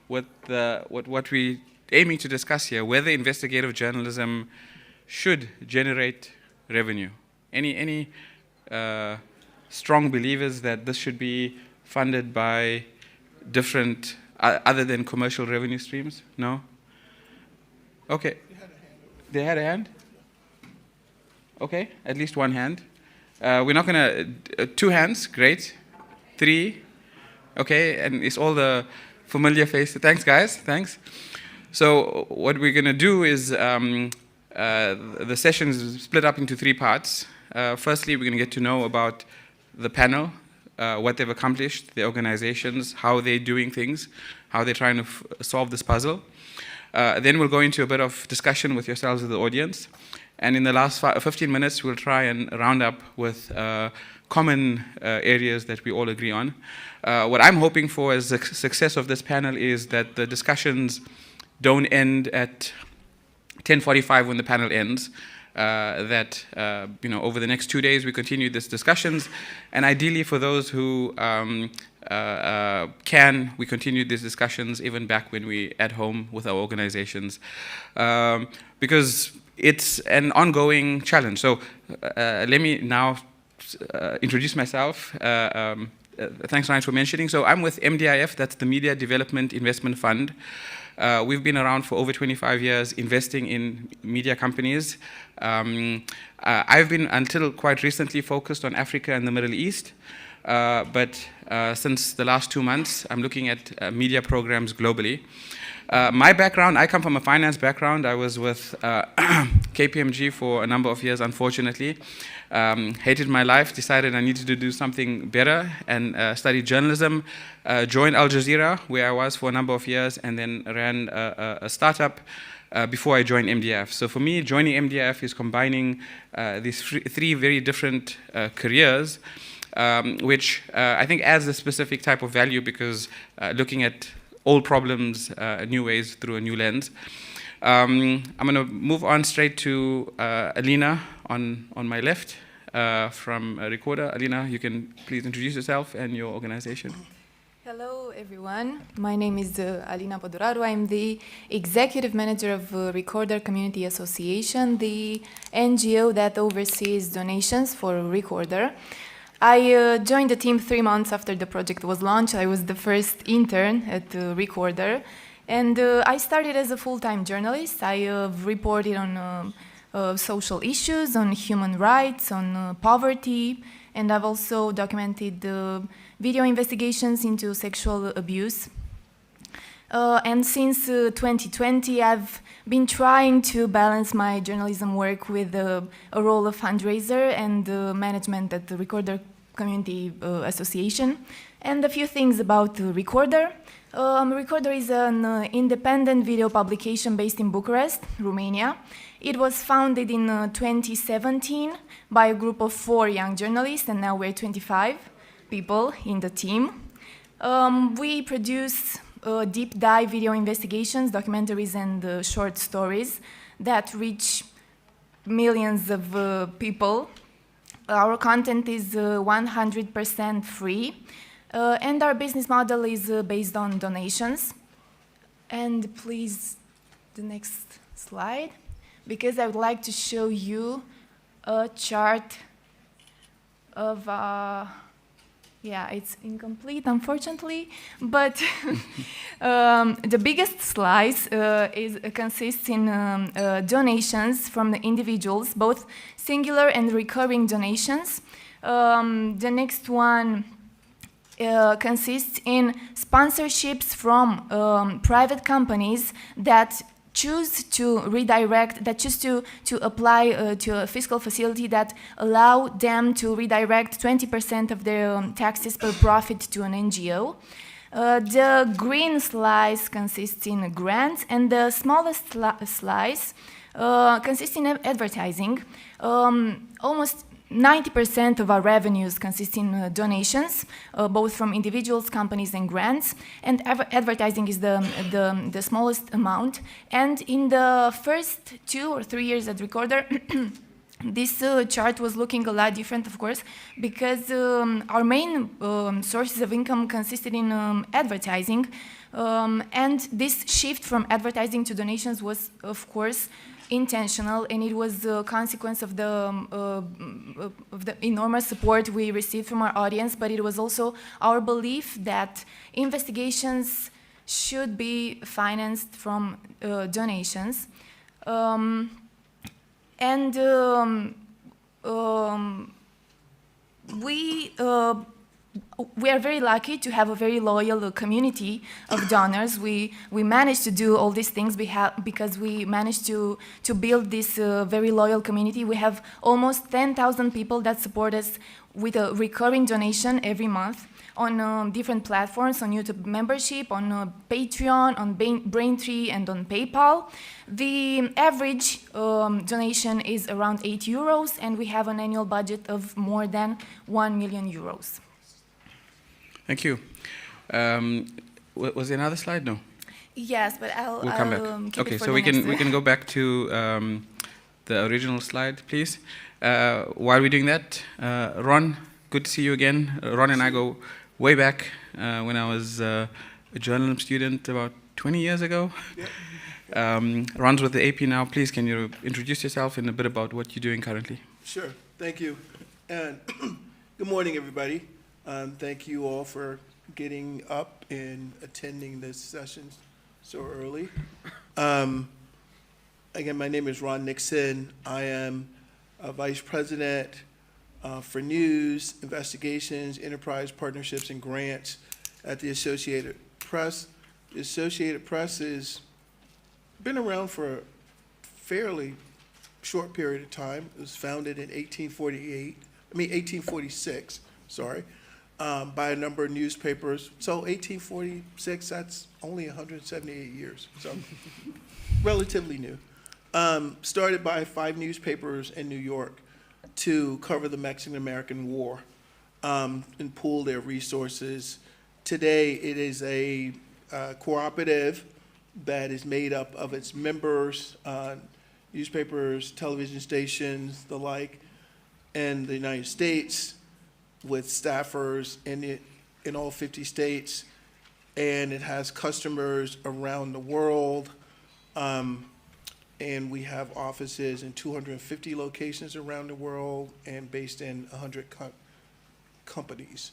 with what we aiming to discuss here, whether investigative journalism should generate revenue. Any strong believers that this should be funded by different, other than commercial revenue streams? No? Okay. They had a hand? Okay, at least one hand. We're not going to, 2 hands, great. 3, okay, and it's all the familiar faces. Thanks, guys, thanks. So what we're going to do is, the session is split up into 3 parts. Firstly, we're going to get to know about the panel, what they've accomplished, the organizations, how they're doing things, how they're trying to solve this puzzle. Then we'll go into a bit of discussion with yourselves as the audience. And in the last 15 minutes, we'll try and round up with common areas that we all agree on. What I'm hoping for as the success of this panel is that the discussions don't end at 10:45 when the panel ends. That over the next 2 days we continue these discussions, and ideally for those who can, we continue these discussions even back when we at home with our organizations, because it's an ongoing challenge. So let me now introduce myself. Thanks, Ryan, for mentioning. So I'm with MDIF, that's the Media Development Investment Fund. We've been around for over 25 years investing in media companies. I've been, until quite recently, focused on Africa and the Middle East. But since the last 2 months, I'm looking at media programs globally. My background, I come from a finance background. I was with KPMG for a number of years, unfortunately. Hated my life, decided I needed to do something better, and studied journalism. Joined Al Jazeera, where I was for a number of years, and then ran a startup before I joined MDF. So for me, joining MDF is combining these 3 very different careers, which I think adds a specific type of value, because looking at old problems, new ways through a new lens. I'm going to move on straight to Alina on my left from Recorder. Alina, you can please introduce yourself and your organization. Hello, everyone. My name is Alina Podoraru. I'm the executive manager of Recorder Community Association, the NGO that oversees donations for Recorder. I joined the team 3 months after the project was launched. I was the first intern at Recorder, and I started as a full-time journalist. I reported on social issues, on human rights, on poverty, and I've also documented video investigations into sexual abuse. And since 2020, I've been trying to balance my journalism work with a role of fundraiser and management at the Recorder Community Association. And a few things about Recorder. Recorder is an independent video publication based in Bucharest, Romania. It was founded in 2017 by a group of 4 young journalists, and now we're 25 people in the team. We produce deep dive video investigations, documentaries, and short stories that reach millions of people. Our content is 100% free, and our business model is based on donations. And please, the next slide, because I would like to show you a chart of yeah, it's incomplete, unfortunately, but the biggest slice consists in donations from the individuals, both singular and recurring donations. The next one consists in sponsorships from private companies that choose to redirect, that choose to apply to a fiscal facility that allow them to redirect 20% of their taxes per profit to an NGO. The green slice consists in grants, and the smallest slice consists in advertising. Almost 90% of our revenues consist in donations, both from individuals, companies, and grants, and advertising is the smallest amount. And in the first 2 or 3 years at Recorder, this chart was looking a lot different, of course, because our main sources of income consisted in advertising. And this shift from advertising to donations was, of course, intentional, and it was a consequence of the enormous support we received from our audience, but it was also our belief that investigations should be financed from donations. We are very lucky to have a very loyal community of donors. We managed to do all these things because we managed to build this very loyal community. We have almost 10,000 people that support us with a recurring donation every month on different platforms, on YouTube membership, on Patreon, on Braintree, and on PayPal. The average donation is around 8 euros, and we have an annual budget of more than 1 million euros. Thank you. Was there another slide? No. Yes, but We'll come back. Okay, so we can go back to the original slide, please. While we're doing that, Ron, good to see you again. Ron and I go way back when I was a journalism student about 20 years ago. Yep. Ron's with the AP now. Please, can you introduce yourself and a bit about what you're doing currently? Sure. Thank you. And good morning, everybody. Thank you all for getting up and attending this session so early. Again, my name is Ron Nixon. I am a Vice President for News, Investigations, Enterprise Partnerships, and Grants at the Associated Press. The Associated Press has been around for a fairly short period of time. It was founded in 1846, sorry. By a number of newspapers. So 1846, that's only 178 years, so relatively new. Started by 5 newspapers in New York to cover the Mexican-American War and pool their resources. Today, it is a cooperative that is made up of its members, newspapers, television stations, the like, in the United States, with staffers in all 50 states, and it has customers around the world, and we have offices in 250 locations around the world and based in 100 companies.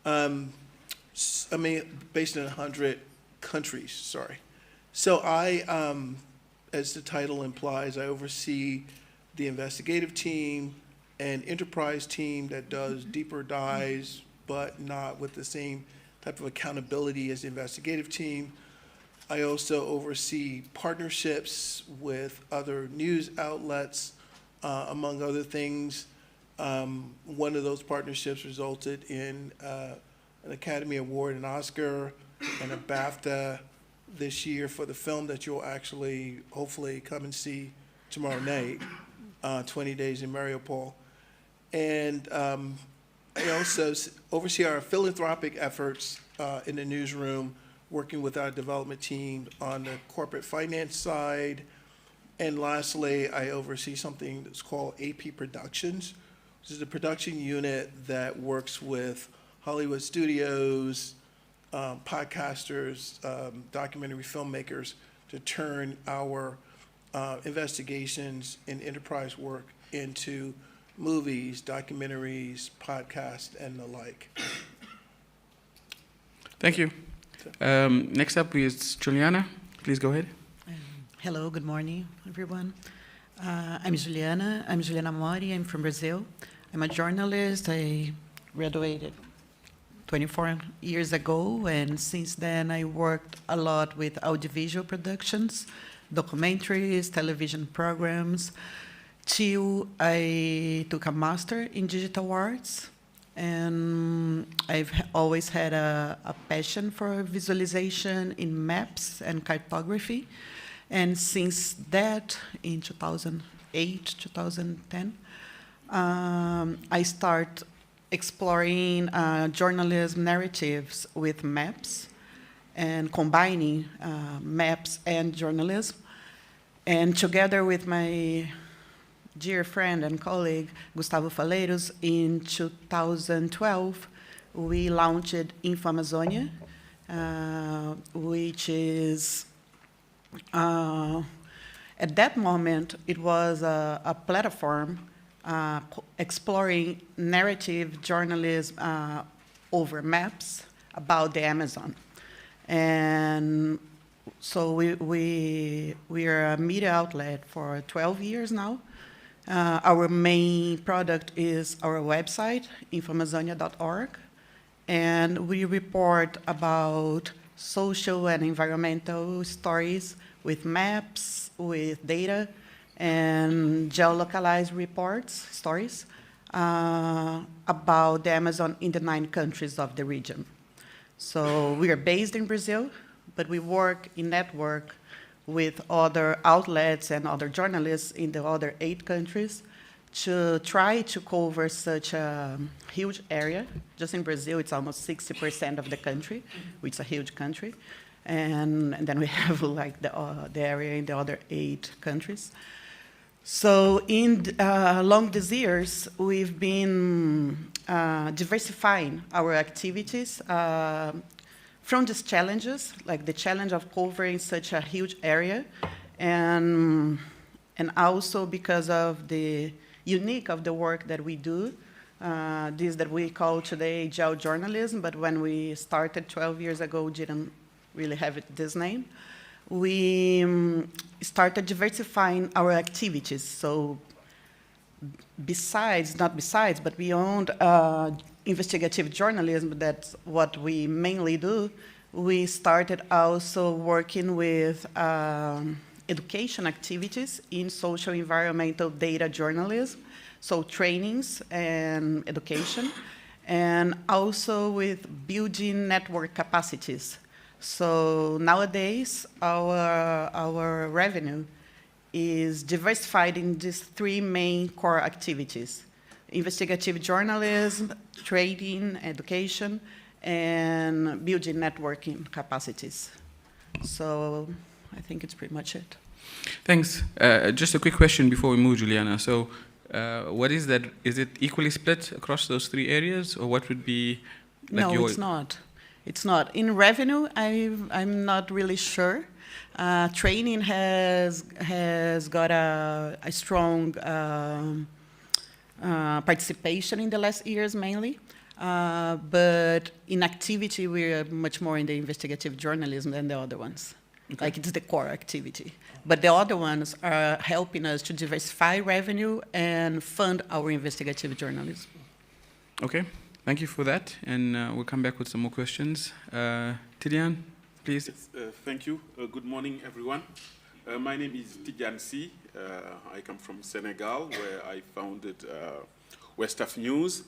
Based in 100 countries, sorry. So I, as the title implies, I oversee the investigative team, an enterprise team that does deeper dives, but not with the same type of accountability as the investigative team. I also oversee partnerships with other news outlets, among other things. One of those partnerships resulted in an Academy Award, an Oscar, and a BAFTA this year for the film that you'll actually, hopefully, come and see tomorrow night, 20 Days in Mariupol. And I also oversee our philanthropic efforts in the newsroom, working with our development team on the corporate finance side. And lastly, I oversee something that's called AP Productions, which is a production unit that works with Hollywood studios, podcasters, documentary filmmakers to turn our investigations and enterprise work into movies, documentaries, podcasts, and the like. Thank you. Next up is Juliana. Please go ahead. Hello, good morning, everyone. I'm Juliana Mori. I'm from Brazil. I'm a journalist. I graduated 24 years ago, and since then I worked a lot with audiovisual productions, documentaries, television programs, till I took a master in digital arts, and I've always had a passion for visualization in maps and cartography. And since that, in 2008, 2010, I start exploring journalism narratives with maps and combining maps and journalism. And together with my dear friend and colleague, Gustavo Faleiros, in 2012, we launched Info Amazonia, which is, at that moment, it was a platform exploring narrative journalism over maps about the Amazon. And so we are a media outlet for 12 years now. Our main product is our website, infoamazonia.org, and we report about social and environmental stories with maps, with data, and geolocalized reports, stories, about the Amazon in the 9 countries of the region. So we are based in Brazil, but we work in network with other outlets and other journalists in the other 8 countries to try to cover such a huge area. Just in Brazil, it's almost 60% of the country, which is a huge country. And then we have like the area in the other 8 countries. So along these years, we've been diversifying our activities from these challenges, like the challenge of covering such a huge area, and also because of the unique of the work that we do, this that we call today geojournalism, but when we started 12 years ago, didn't really have this name. We started diversifying our activities. So but beyond investigative journalism, that's what we mainly do, we started also working with education activities in social environmental data journalism, so trainings and education, and also with building network capacities. So nowadays, our revenue is diversified in these 3 main core activities: investigative journalism, trading, education, and building networking capacities. So I think it's pretty much it. Thanks. Just a quick question before we move, Juliana. So what is that? Is it equally split across those 3 areas, or what would be like No, it's not. It's not. In revenue, I'm not really sure. Training has got a strong participation in the last years mainly, but in activity we are much more in the investigative journalism than the other ones. Okay. Like it's the core activity. But the other ones are helping us to diversify revenue and fund our investigative journalism. Okay. Thank you for that, and we'll come back with some more questions. Tidiane, please. Yes, thank you. Good morning, everyone. My name is Tidiane Sy. I come from Senegal, where I founded West Af News.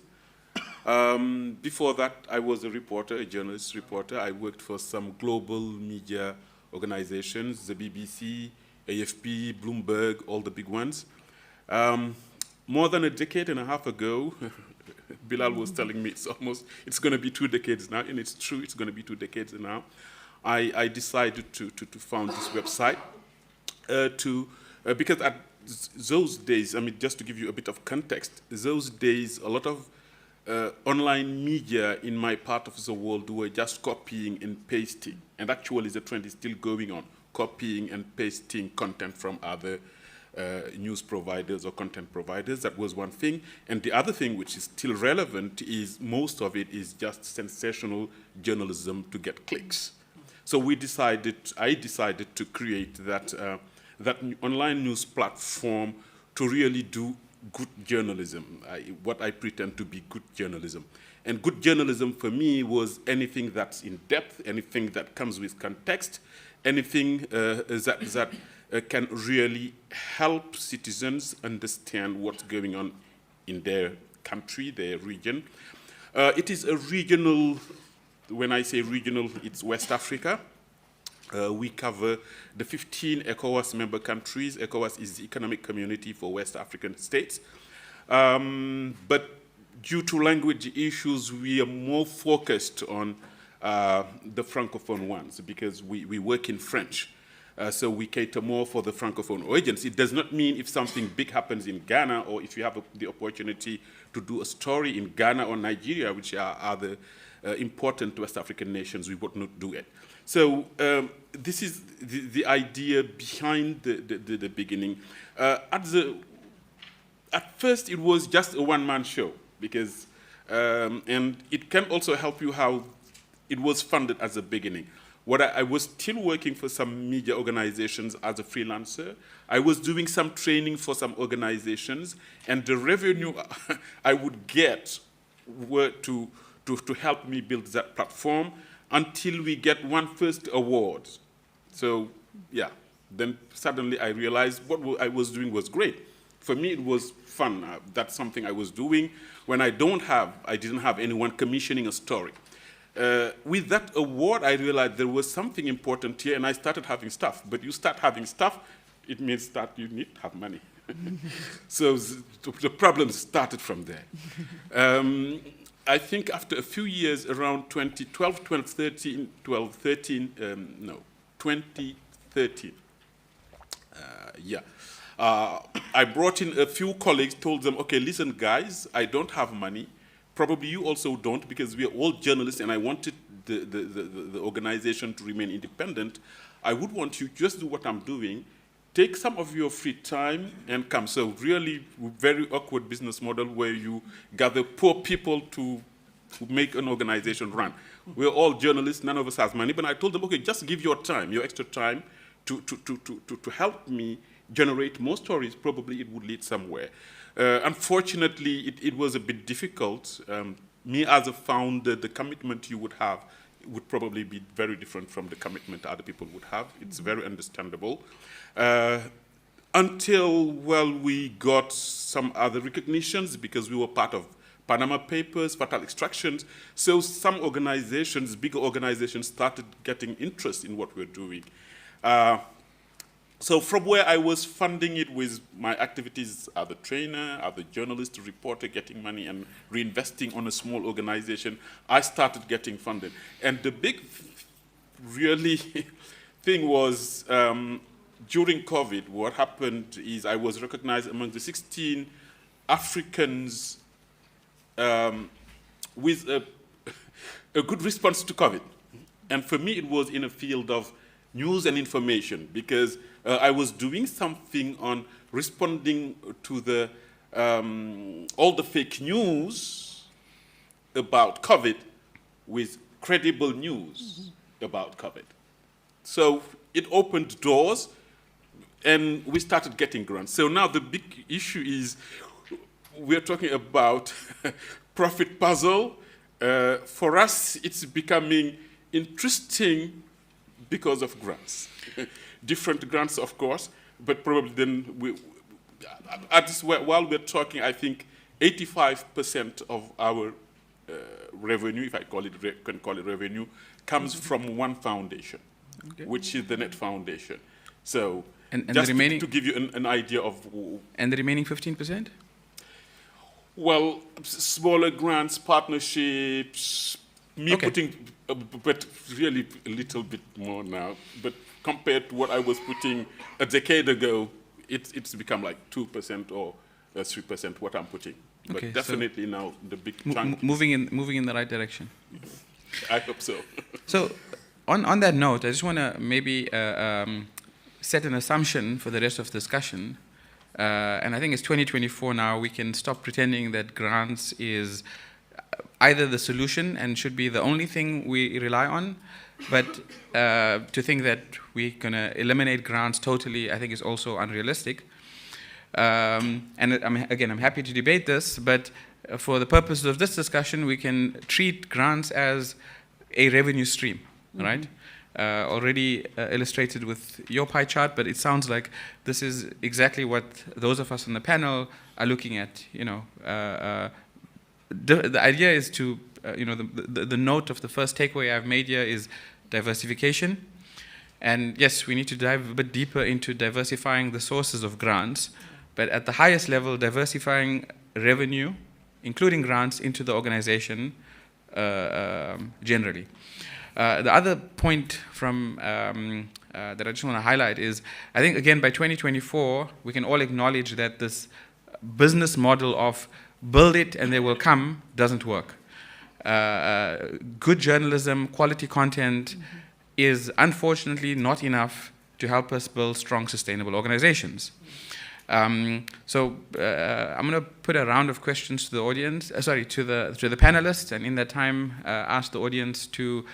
Before that, I was a reporter, a journalist reporter. I worked for some global media organizations, the BBC, AFP, Bloomberg, all the big ones. More than a decade and a half ago, Bilal was telling me it's going to be 2 decades now, and it's true, it's going to be 2 decades now. I decided to found this website because at those days, I mean, just to give you a bit of context, those days, a lot of online media in my part of the world were just copying and pasting, and actually the trend is still going on, copying and pasting content from other news providers or content providers. That was one thing. And the other thing, which is still relevant, is most of it is just sensational journalism to get clicks. So I decided to create that online news platform to really do good journalism, what I pretend to be good journalism. And good journalism for me was anything that's in depth, anything that comes with context, anything that can really help citizens understand what's going on in their country, their region. It is a regional, when I say regional, it's West Africa. We cover the 15 ECOWAS member countries. ECOWAS is the economic community for West African states. But due to language issues, we are more focused on the Francophone ones because we work in French. So we cater more for the Francophone audience. It does not mean if something big happens in Ghana or if you have the opportunity to do a story in Ghana or Nigeria, which are other important West African nations, we would not do it. So this is the idea behind the beginning. At first, it was just a one-man show, because, and it can also help you how it was funded as a beginning. I was still working for some media organizations as a freelancer. I was doing some training for some organizations, and the revenue I would get were to help me build that platform until we get one first award. So, yeah, then suddenly I realized what I was doing was great. For me, it was fun. That's something I was doing when I didn't have anyone commissioning a story. With that award, I realized there was something important here, and I started having stuff. But you start having stuff, it means that you need to have money. So the problem started from there. I think after a few years, around 2013, I brought in a few colleagues, told them, okay, listen, guys, I don't have money. Probably you also don't, because we are all journalists, and I wanted the organization to remain independent. I would want you to just do what I'm doing, take some of your free time and come. So really very awkward business model where you gather poor people to make an organization run. We're all journalists, none of us has money, but I told them, okay, just give your time, your extra time to help me generate more stories. Probably it would lead somewhere. Unfortunately, it was a bit difficult. Me as a founder, the commitment you would have would probably be very different from the commitment other people would have. It's very understandable. Until, well, we got some other recognitions because we were part of Panama Papers, Fatal Extractions. So some organizations, bigger organizations, started getting interest in what we're doing. So from where I was funding it with my activities as a trainer, as a journalist, reporter, getting money and reinvesting on a small organization, I started getting funded. And the big, really thing was, during COVID, what happened is I was recognized among the 16 Africans with a good response to COVID. And for me, it was in a field of news and information, because I was doing something on responding to all the fake news about COVID with credible news about COVID. So it opened doors, and we started getting grants. So now the big issue is we're talking about profit puzzle. For us, it's becoming interesting because of grants. Different grants, of course, but probably then while we're talking, I think 85% of our revenue, if I can call it revenue, comes from one foundation, which is the Net Foundation. So and just the remaining, to give you an idea of... And the remaining 15%? Well, smaller grants, partnerships, putting, but really a little bit more now. But compared to what I was putting a decade ago, it's become like 2% or 3% what I'm putting. Okay, but definitely so now the big chunk. Moving in the right direction. I hope so. So on that note, I just want to maybe set an assumption for the rest of the discussion. And I think it's 2024 now. We can stop pretending that grants is either the solution and should be the only thing we rely on, but to think that we're going to eliminate grants totally, I think is also unrealistic. And I'm happy to debate this, but for the purposes of this discussion, we can treat grants as a revenue stream, right? Already illustrated with your pie chart, but it sounds like this is exactly what those of us on the panel are looking at. You know, the idea is to, the note of the first takeaway I've made here is diversification. And yes, we need to dive a bit deeper into diversifying the sources of grants, but at the highest level, diversifying revenue, including grants, into the organization generally. The other point from that I just want to highlight is, I think, again, by 2024, we can all acknowledge that this business model of build it and they will come doesn't work. good journalism, quality content is unfortunately not enough to help us build strong, sustainable organizations. So I'm going to put a round of questions to the audience, to the panelists, and in that time, ask the audience to,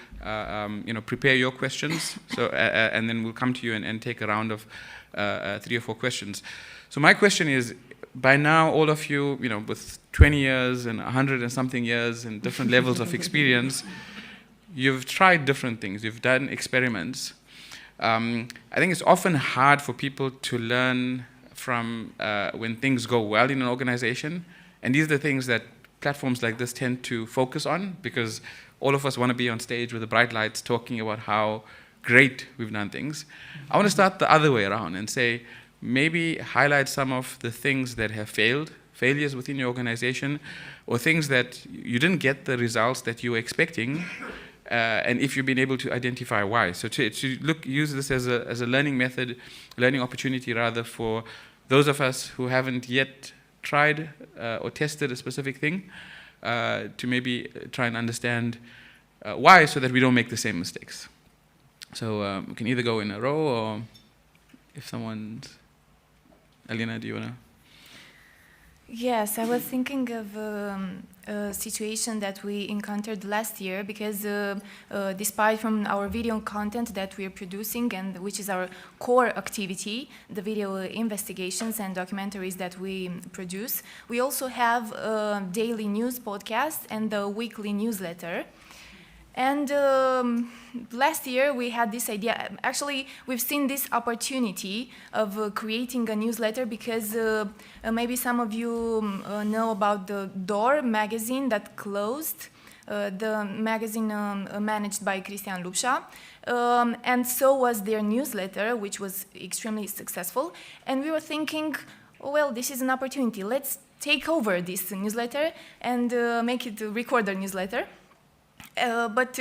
prepare your questions. So, and then we'll come to you and take a round of 3 or 4 questions. So my question is, by now, all of you, with 20 years and 100 and something years and different levels of experience, you've tried different things. You've done experiments. I think it's often hard for people to learn from when things go well in an organization. And these are the things that platforms like this tend to focus on, because all of us want to be on stage with the bright lights talking about how great we've done things. I want to start the other way around and say, maybe highlight some of the things that have failures within your organization, or things that you didn't get the results that you were expecting, and if you've been able to identify why. So to use this as a learning method, learning opportunity rather, for those of us who haven't yet tried or tested a specific thing, to maybe try and understand why, so that we don't make the same mistakes. So we can either go in a row, or if someone's... Alina, do you want to? Yes, I was thinking of a situation that we encountered last year, because despite from our video content that we are producing, and which is our core activity, the video investigations and documentaries that we produce, we also have a daily news podcast and a weekly newsletter. And last year we had this idea. Actually, we've seen this opportunity of creating a newsletter because maybe some of you know about the Door magazine that closed, the magazine managed by Cristian Lupșa. And so was their newsletter, which was extremely successful. And we were thinking, oh, well, this is an opportunity. Let's take over this newsletter and make it a recorder newsletter. But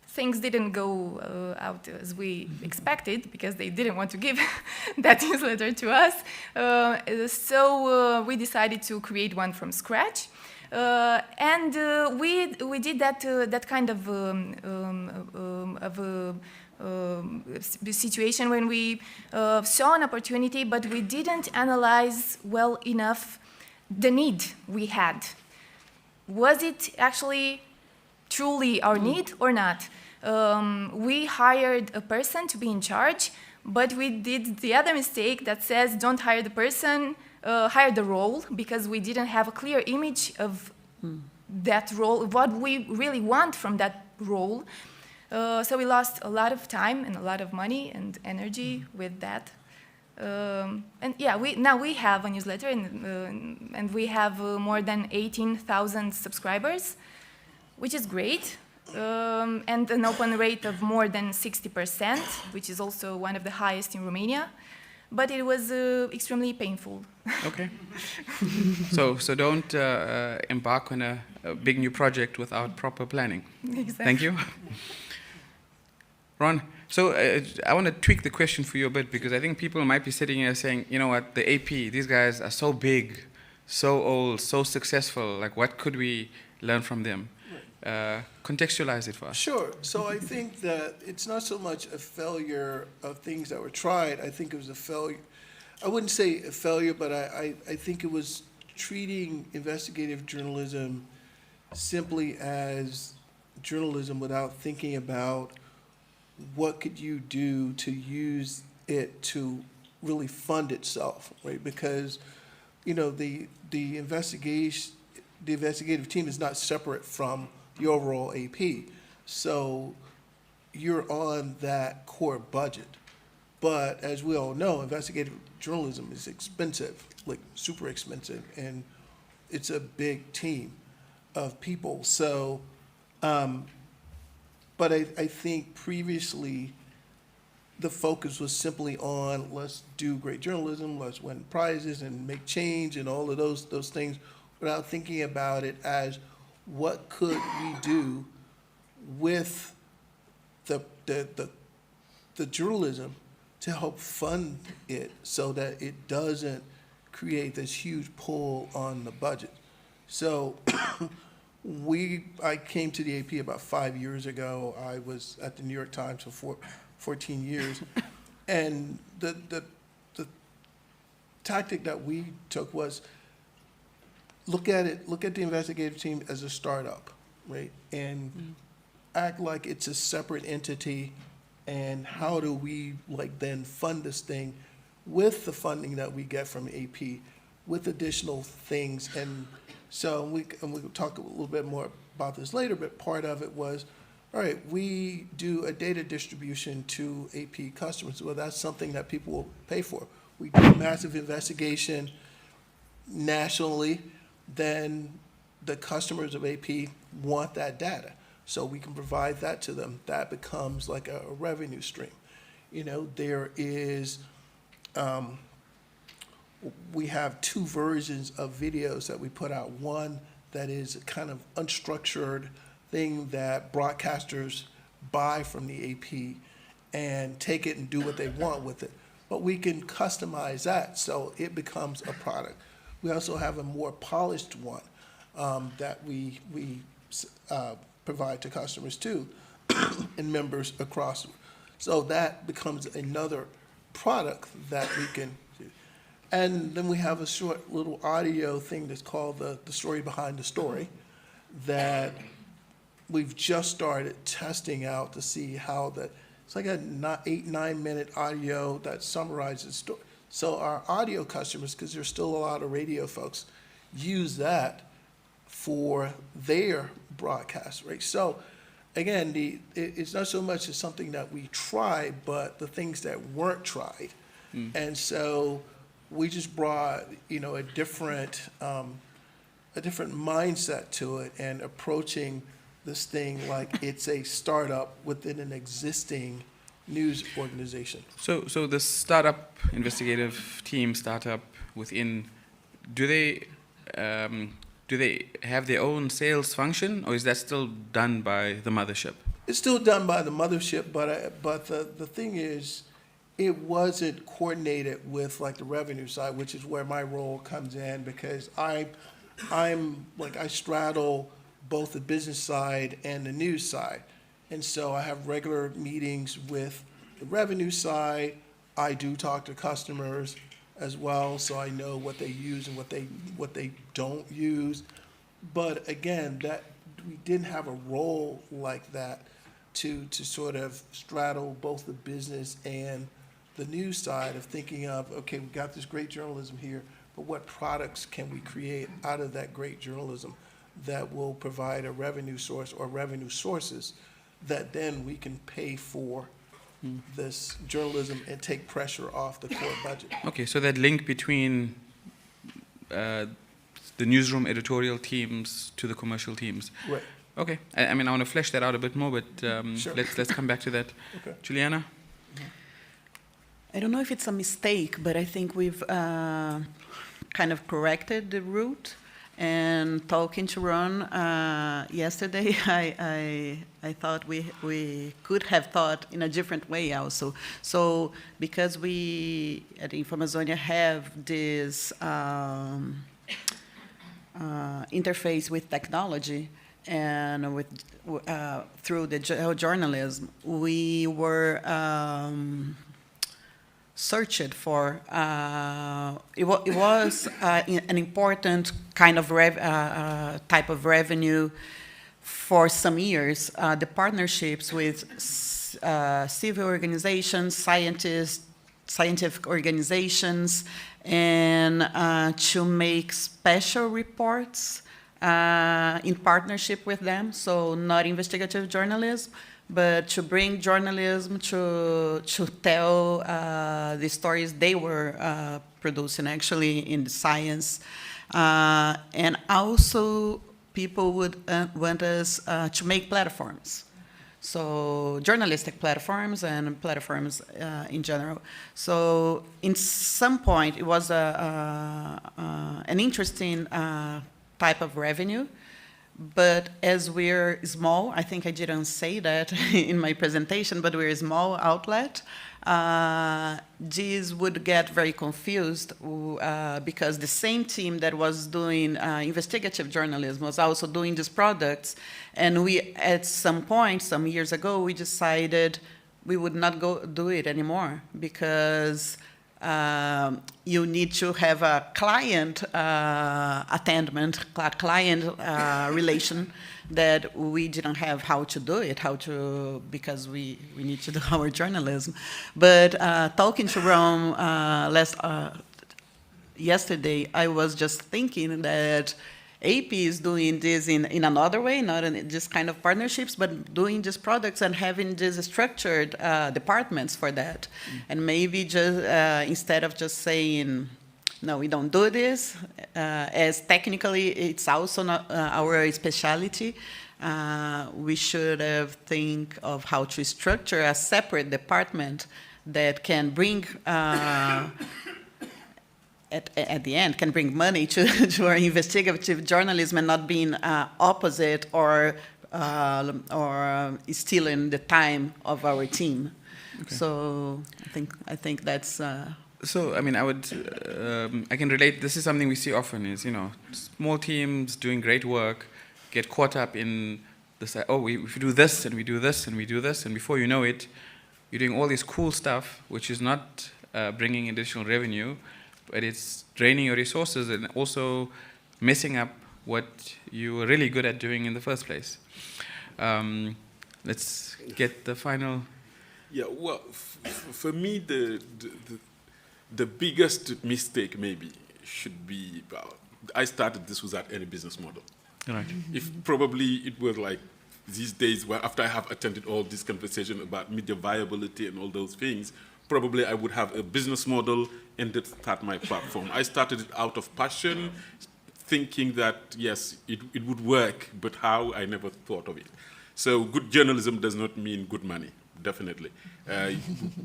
things didn't go out as we expected, because they didn't want to give that newsletter to us. So we decided to create one from scratch. And we did that kind of situation when we saw an opportunity, but we didn't analyze well enough the need we had. Was it actually truly our need or not? We hired a person to be in charge, but we did the other mistake that says don't hire the person, hire the role, because we didn't have a clear image of that role, what we really want from that role. So we lost a lot of time and a lot of money and energy with that. And yeah, now we have a newsletter, and we have more than 18,000 subscribers, which is great, and an open rate of more than 60%, which is also one of the highest in Romania. But it was extremely painful. Okay. So don't embark on a big new project without proper planning. Exactly. Thank you. Ron, so I want to tweak the question for you a bit, because I think people might be sitting here saying, you know what, the AP, these guys are so big, so old, so successful, like what could we learn from them? Contextualize it for us. Sure. So I think that it's not so much a failure of things that were tried. I think it was a failure. I wouldn't say a failure, but I think it was treating investigative journalism simply as journalism without thinking about what could you do to use it to really fund itself, right? Because, the investigative team is not separate from the overall AP. So you're on that core budget. But as we all know, investigative journalism is expensive, like super expensive, and it's a big team of people. So, but I think previously the focus was simply on let's do great journalism, let's win prizes and make change and all of those things, without thinking about it as what could we do with the journalism to help fund it so that it doesn't create this huge pull on the budget. So I came to the AP about 5 years ago. I was at the New York Times for 14 years. And the tactic that we took was look at the investigative team as a startup, right? And act like it's a separate entity, and how do we then fund this thing with the funding that we get from AP, with additional things. And so we'll talk a little bit more about this later, but part of it was, all right, we do a data distribution to AP customers. Well, that's something that people will pay for. We do a massive investigation nationally, then the customers of AP want that data. So we can provide that to them. That becomes like a revenue stream. There is, we have 2 versions of videos that we put out. One that is a kind of unstructured thing that broadcasters buy from the AP and take it and do what they want with it. But we can customize that so it becomes a product. We also have a more polished one that we provide to customers too, and members across. So that becomes another product that we can do. And then we have a short little audio thing that's called the story behind the story that we've just started testing out to see how that, it's like a 8-9 minute audio that summarizes the story. So our audio customers, because there's still a lot of radio folks, use that for their broadcast, right? So again, it's not so much as something that we tried, but the things that weren't tried. And so we just brought, a different mindset to it, and approaching this thing like it's a startup within an existing news organization. So the startup investigative team, startup within, do they have their own sales function, or is that still done by the mothership? It's still done by the mothership, but the thing is, it wasn't coordinated with the revenue side, which is where my role comes in, because I straddle both the business side and the news side. And so I have regular meetings with the revenue side. I do talk to customers as well, so I know what they use and what they don't use. But again, that we didn't have a role like that to sort of straddle both the business and the news side of thinking of, okay, we got this great journalism here, but what products can we create out of that great journalism that will provide a revenue source or revenue sources that then we can pay for this journalism and take pressure off the core budget. Okay, so that link between the newsroom editorial teams to the commercial teams. Right. Okay, I want to flesh that out a bit more, but Sure. let's come back to that. Okay. Juliana? I don't know if it's a mistake, but I think we've kind of corrected the route. And talking to Ron yesterday, I thought we could have thought in a different way also. So because we at InfoAmazonia have this interface with technology and with through the journalism, we were searched for. It was an important kind of type of revenue for some years. The partnerships with civil organizations, scientific organizations, and to make special reports in partnership with them. So not investigative journalism, but to bring journalism to tell the stories they were producing actually in the science. And also people would want us to make platforms. So journalistic platforms and platforms in general. So in some point it was an interesting type of revenue. But as we're small, I think I didn't say that in my presentation, but we're a small outlet, These would get very confused because the same team that was doing investigative journalism was also doing these products. And we, at some point, some years ago, we decided we would not go do it anymore because you need to have a client attainment, a client relation that we didn't have how to do it, because we need to do our journalism. But talking to Rome yesterday, I was just thinking that AP is doing this in another way, not in just kind of partnerships, but doing these products and having these structured departments for that. And maybe just instead of just saying, no, we don't do this, as technically it's also not our specialty, we should have think of how to structure a separate department that can bring at the end, can bring money to our investigative journalism and not being opposite or stealing the time of our team. Okay. So I think that's. So I mean, I can relate. This is something we see often. Is small teams doing great work get caught up in this. Oh, if we do this and we do this and we do this, and before you know it, you're doing all this cool stuff, which is not bringing additional revenue. But it's draining your resources and also messing up what you were really good at doing in the first place. Let's get the final. Yeah, well, for me, the biggest mistake maybe should be, I started this without any business model. Right. If probably it was like these days, where after I have attended all this conversation about media viability and all those things, probably I would have a business model and then start my platform. I started it out of passion, thinking that, yes, it would work, but how, I never thought of it. So good journalism does not mean good money, definitely.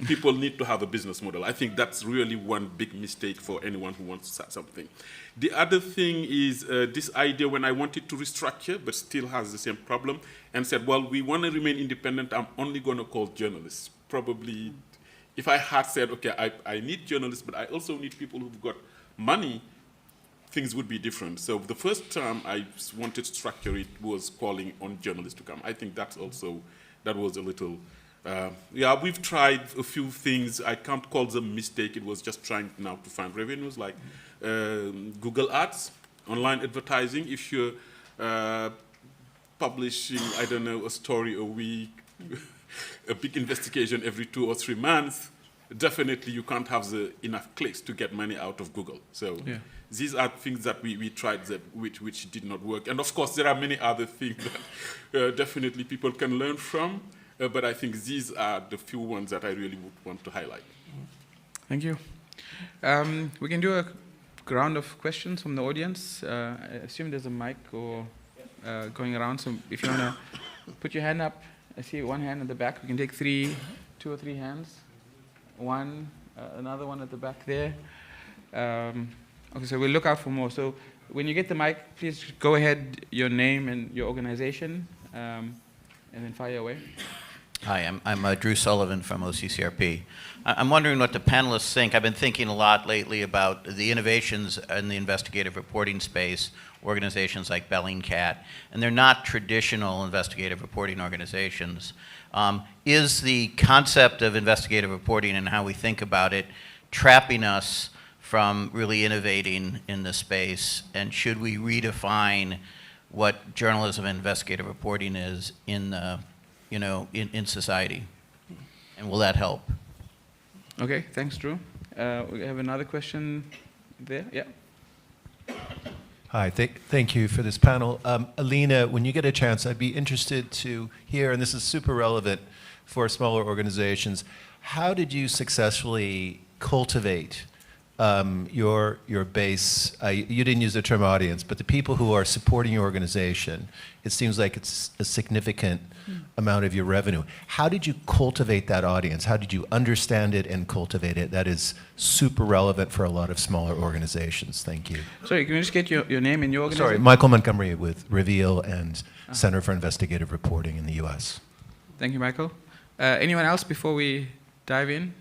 People need to have a business model. I think that's really one big mistake for anyone who wants to start something. The other thing is this idea when I wanted to restructure, but still has the same problem, and said, well, we want to remain independent, I'm only going to call journalists. Probably, if I had said, okay, I need journalists, but I also need people who've got money, things would be different. So the first time I wanted to structure it was calling on journalists to come. I think that was a little, yeah, we've tried a few things. I can't call them mistake. It was just trying now to find revenues like Google Ads, online advertising. If you're publishing, I don't know, a story a week, a big investigation every 2 or 3 months, definitely you can't have enough clicks to get money out of Google. So yeah. These are things that we tried which did not work. And of course, there are many other things that definitely people can learn from. But I think these are the few ones that I really would want to highlight. Thank you. We can do a round of questions from the audience. I assume there's a mic or going around. So if you want to put your hand up, I see one hand at the back. We can take 2 or 3 hands. One, another one at the back there. Okay, so we'll look out for more. So when you get the mic, please go ahead, your name and your organization, and then fire away. Hi, I'm Drew Sullivan from OCCRP. I'm wondering what the panelists think. I've been thinking a lot lately about the innovations in the investigative reporting space, organizations like Bellingcat, and they're not traditional investigative reporting organizations. Is the concept of investigative reporting and how we think about it trapping us from really innovating in the space, and should we redefine what journalism and investigative reporting is in society, and will that help? Okay, thanks, Drew. We have another question there. Yeah. Hi, thank you for this panel. Alina, when you get a chance, I'd be interested to hear, and this is super relevant for smaller organizations, how did you successfully cultivate your base? You didn't use the term audience, but the people who are supporting your organization, it seems like it's a significant amount of your revenue. How did you cultivate that audience? How did you understand it and cultivate it? That is super relevant for a lot of smaller organizations. Thank you. Sorry, can you just get your name and your organization? Sorry, Michael Montgomery with Reveal and Center for Investigative Reporting in the US. Thank you, Michael. Anyone else before we dive in?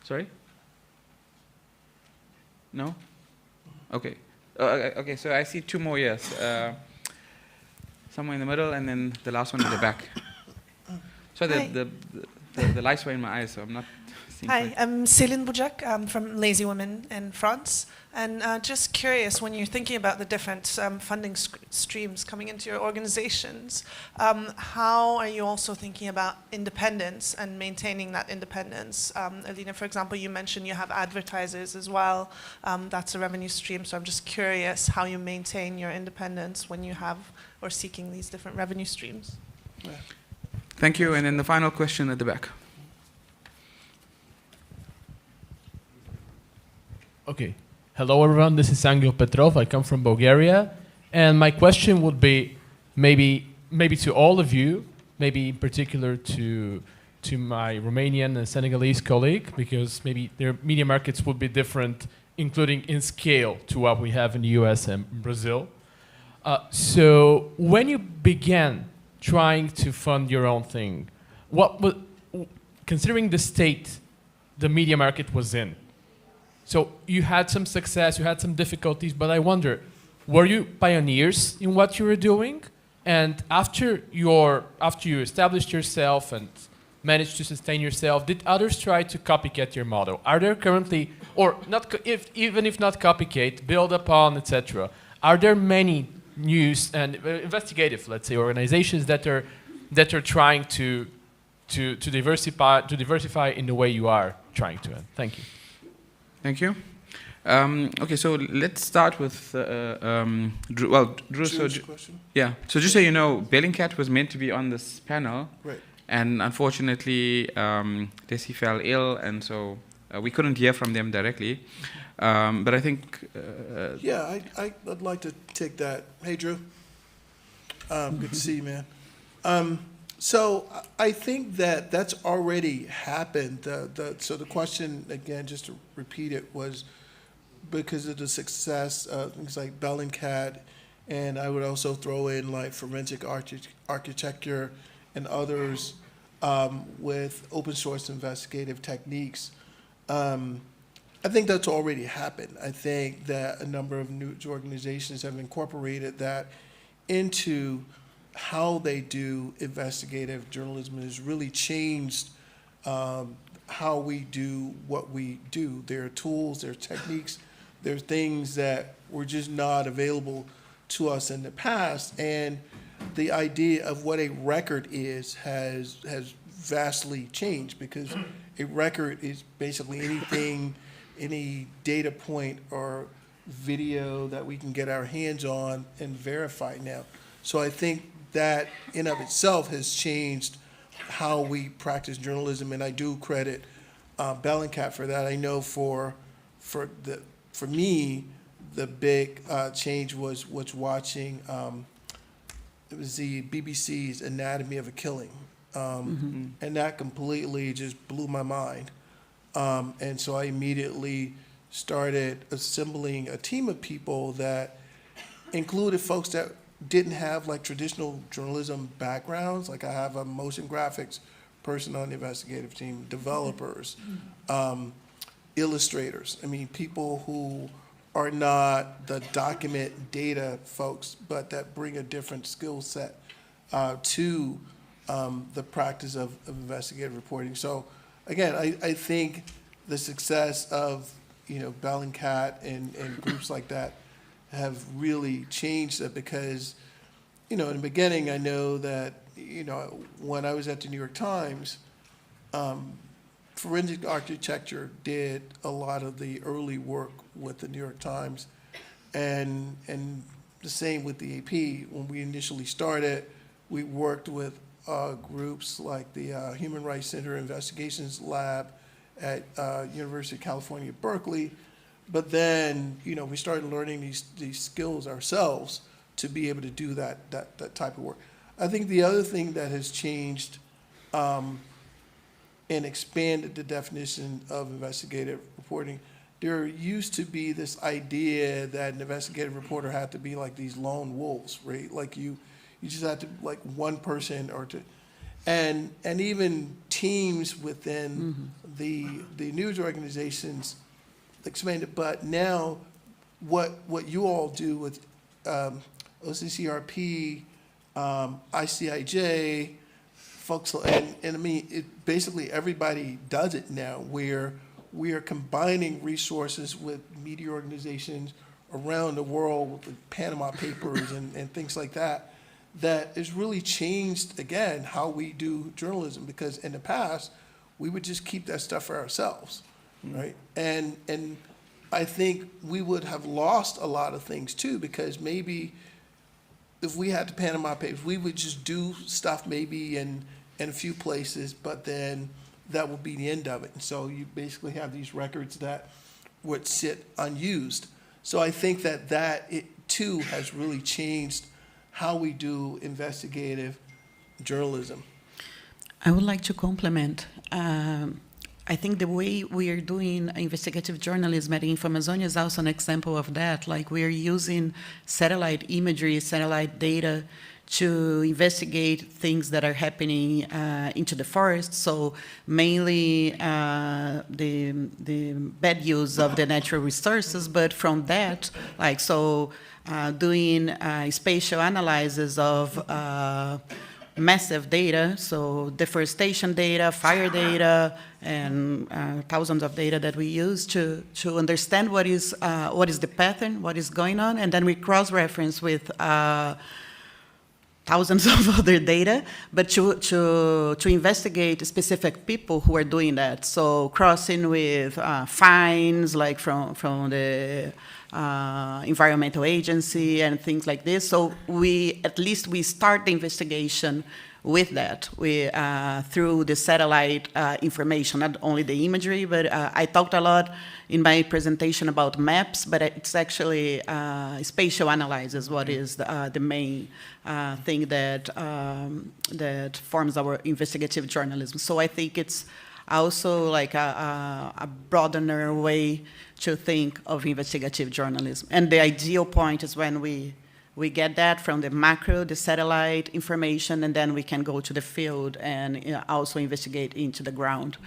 Sorry? No? Okay. Okay, so I see two more, yes. Somewhere in the middle, and then the last one in the back. So Hi. the lights were in my eyes, so I'm not seeing Hi, clear. I'm Céline Boujak. I'm from Lazy Women in France. And just curious, when you're thinking about the different funding streams coming into your organizations, how are you also thinking about independence and maintaining that independence? Alina, for example, you mentioned you have advertisers as well. That's a revenue stream, so I'm just curious how you maintain your independence when you have or seeking these different revenue streams. Thank you, and then the final question at the back. Okay. Hello, everyone. This is Angel Petrov. I come from Bulgaria. And my question would be maybe to all of you, maybe in particular to my Romanian and Senegalese colleague, because maybe their media markets would be different, including in scale to what we have in the US and Brazil. So when you began trying to fund your own thing, considering the state the media market was in, so you had some success, you had some difficulties, but I wonder, were you pioneers in what you were doing? And after you established yourself and managed to sustain yourself, did others try to copycat your model? Are there currently, or not, even if not copycat, build upon, etc. Are there many news and investigative, let's say, organizations that are trying to diversify in the way you are trying to? Thank you. Thank you. Okay, so let's start with Drew. Well, Drew. Drew's question? Yeah. So just so you know, Bellingcat was meant to be on this panel, Right. and unfortunately, Desi fell ill, and so we couldn't hear from them directly. But I think. Yeah, I'd like to take that. Hey, Drew. Good to see you, man. So I think that that's already happened. So the question, again, just to repeat it, was because of the success of things like Bellingcat, and I would also throw in like forensic architecture and others with open source investigative techniques. I think that's already happened. I think that a number of news organizations have incorporated that into how they do investigative journalism. Has really changed how we do what we do. There are tools, there are techniques, there are things that were just not available to us in the past. And the idea of what a record is has vastly changed, because a record is basically anything, any data point or video that we can get our hands on and verify now. So I think that in of itself has changed how we practice journalism, and I do credit Bellingcat for that. I know for me, the big change was watching. It was the BBC's Anatomy of a Killing, and that completely just blew my mind. And so I immediately started assembling a team of people that included folks that didn't have like traditional journalism backgrounds. Like I have a motion graphics person on the investigative team, developers, illustrators. I mean, people who are not the document data folks, but that bring a different skill set to the practice of investigative reporting. So again, I think the success of, Bellingcat and groups like that have really changed it, because, in the beginning, I know that, when I was at the New York Times, forensic architecture did a lot of the early work with the New York Times, and the same with the AP. When we initially started, we worked with groups like the Human Rights Center Investigations Lab at University of California, Berkeley. But then, we started learning these skills ourselves to be able to do that type of work. I think the other thing that has changed and expanded the definition of investigative reporting, there used to be this idea that an investigative reporter had to be like these lone wolves, right? Like you just had to like one person or two. and even teams within the news organizations expanded. But now, what you all do with OCCRP, ICIJ, folks, and I mean, basically everybody does it now, where we are combining resources with media organizations around the world with the Panama Papers and things like that, that has really changed, again, how we do journalism. Because in the past, we would just keep that stuff for ourselves, right? And I think we would have lost a lot of things too, because maybe if we had the Panama Papers, we would just do stuff maybe in a few places, but then that would be the end of it. And so you basically have these records that would sit unused. So I think that it too has really changed how we do investigative journalism. I would like to complement. I think the way we are doing investigative journalism at InfoAmazonia is also an example of that. Like, we are using satellite imagery, satellite data to investigate things that are happening into the forest. So mainly the bad use of the natural resources, but from that, like, so doing spatial analysis of massive data, so deforestation data, fire data, and thousands of data that we use to understand what is the pattern, what is going on, and then we cross-reference with thousands of other data, but to investigate specific people who are doing that. So crossing with fines, like from the environmental agency and things like this. So at least we start the investigation with that, through the satellite information, not only the imagery, but I talked a lot in my presentation about maps, but it's actually spatial analysis, what is the main thing that forms our investigative journalism. So I think it's also like a broader way to think of investigative journalism. And the ideal point is when we get that from the macro, the satellite information, and then we can go to the field and also investigate into the ground.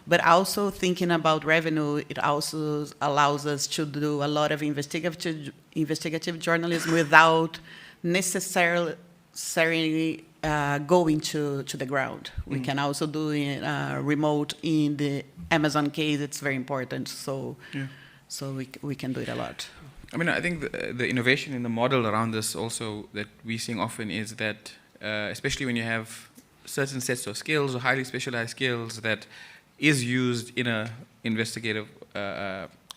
But also thinking about revenue, it also allows us to do a lot of investigative journalism without necessarily going to the ground. We can also do it remote. In the Amazon case, it's very important. So we can do it a lot. I mean, I think the innovation in the model around this also that we're seeing often is that, especially when you have certain sets of skills or highly specialized skills that is used in a investigative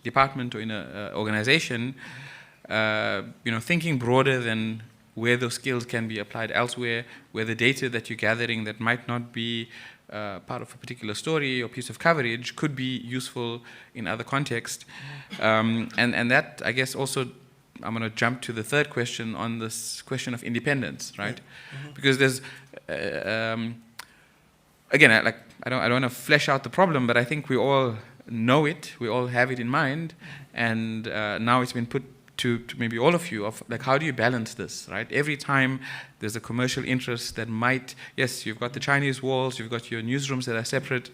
department or in an organization, thinking broader than where those skills can be applied elsewhere, where the data that you're gathering that might not be part of a particular story or piece of coverage could be useful in other contexts. And that, I guess, also, I'm going to jump to the third question on this question of independence, right? Mm-hmm. Because there's, again, I don't want to flesh out the problem, but I think we all know it, we all have it in mind, and now it's been put to maybe all of you, of like, how do you balance this, right? Every time there's a commercial interest that might, yes, you've got the Chinese walls, you've got your newsrooms that are separate,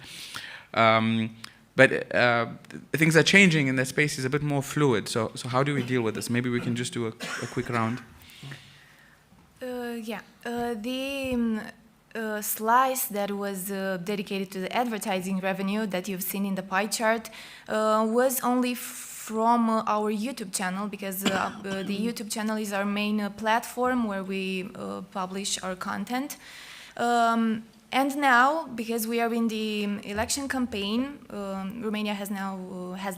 but things are changing and that space is a bit more fluid. So how do we deal with this? Maybe we can just do a quick round. The slice that was dedicated to the advertising revenue that you've seen in the pie chart was only from our YouTube channel, because the YouTube channel is our main platform where we publish our content. And now, because we are in the election campaign, Romania has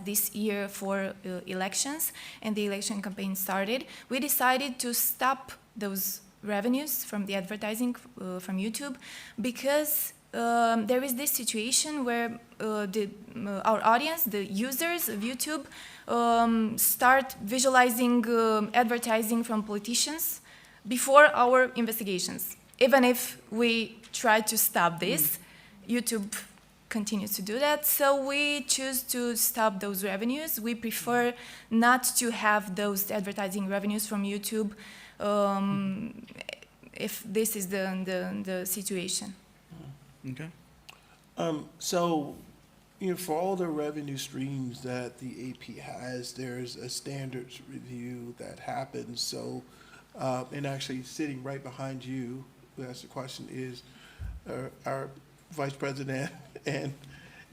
this year 4 elections, and the election campaign started. We decided to stop those revenues from the advertising from YouTube, because there is this situation where our audience, the users of YouTube, start visualizing advertising from politicians before our investigations. Even if we try to stop this, YouTube continues to do that. So we choose to stop those revenues. We prefer not to have those advertising revenues from YouTube if this is the situation. Okay. So, for all the revenue streams that the AP has, there's a standards review that happens. So, and actually sitting right behind you, who asked the question, is our Vice President and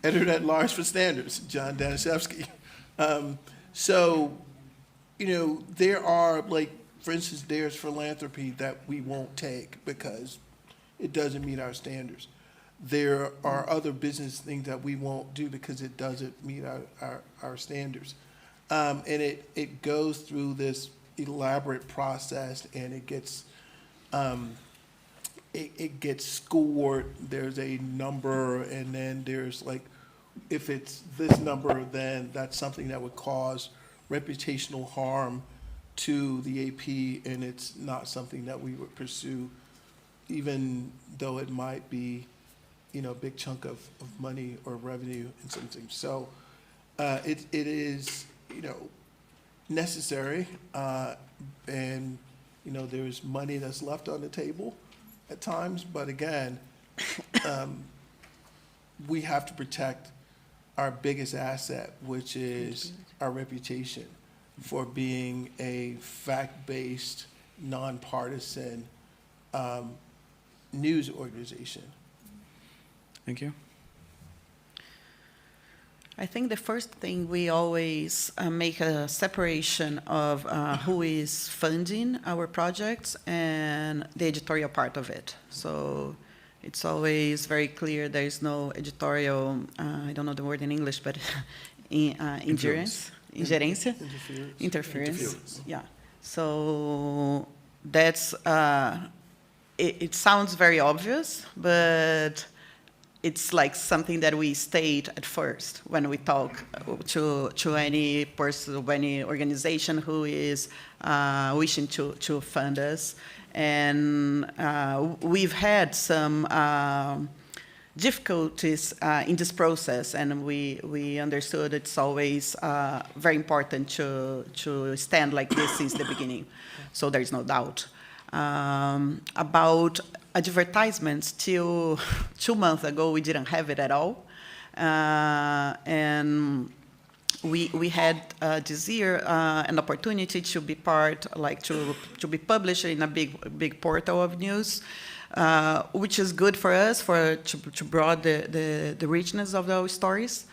Editor-at-Large for Standards, John Danishevsky. So, there are, like, for instance, there's philanthropy that we won't take because it doesn't meet our standards. There are other business things that we won't do because it doesn't meet our standards. And it goes through this elaborate process, and it gets scored. There's a number, and then there's like, if it's this number, then that's something that would cause reputational harm to the AP, and it's not something that we would pursue, even though it might be, a big chunk of money or revenue and something. So it is, necessary, and, there's money that's left on the table at times, but again, we have to protect our biggest asset, which is our reputation for being a fact-based, nonpartisan news organization. Thank you. I think the first thing we always make a separation of who is funding our projects and the editorial part of it. So it's always very clear there is no editorial, I don't know the word in English, but ingerence, interference. Yeah. So that's, it sounds very obvious, but it's like something that we state at first when we talk to any person, any organization who is wishing to fund us. And we've had some difficulties in this process, and we understood it's always very important to stand like this since the beginning. So there's no doubt. About advertisements, till 2 months ago, we didn't have it at all. And we had this year an opportunity to be part, like to be published in a big portal of news, which is good for us to broaden the richness of those stories.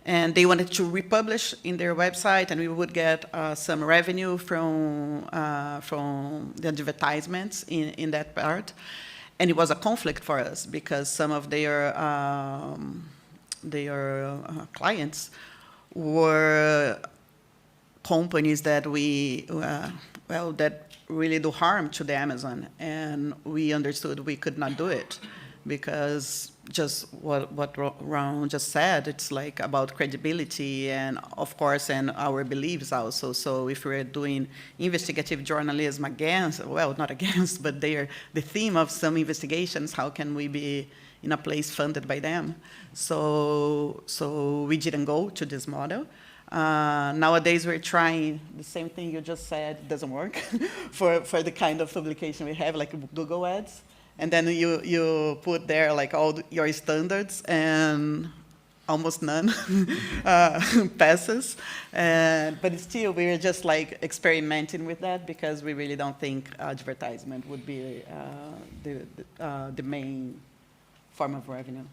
And they wanted to republish in their website, and we would get some revenue from the advertisements in that part. And it was a conflict for us because some of their clients were companies that that really do harm to the Amazon, and we understood we could not do it because just what Ron just said, it's like about credibility and, of course, and our beliefs also. So if we're doing investigative journalism against, well, not against, but they're the theme of some investigations, how can we be in a place funded by them? So we didn't go to this model. Nowadays, we're trying the same thing you just said, it doesn't work for the kind of publication we have, like Google Ads. And then you put there like all your standards, and almost none passes. But still, we're just like experimenting with that because we really don't think advertisement would be the main form of revenue.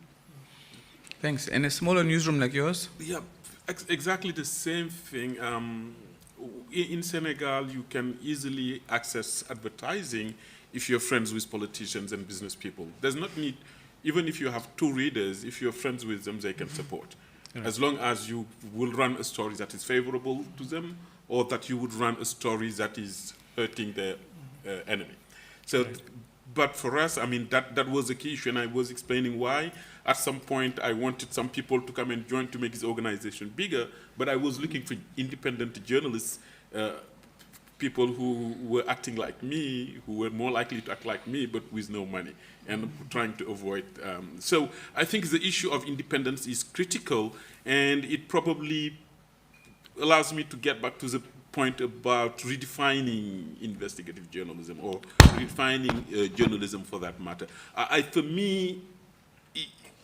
Thanks. In a smaller newsroom like yours? Yeah, exactly the same thing. In Senegal, you can easily access advertising if you're friends with politicians and business people. There's not need, even if you have 2 readers, if you're friends with them, they can support. Right. As long as you will run a story that is favorable to them, or that you would run a story that is hurting the enemy. So, right. But for us, I mean, that was the key issue, and I was explaining why. At some point, I wanted some people to come and join to make this organization bigger, but I was looking for independent journalists, people who were acting like me, who were more likely to act like me, but with no money, and trying to avoid. So I think the issue of independence is critical, and it probably allows me to get back to the point about redefining investigative journalism, or redefining journalism for that matter. For me,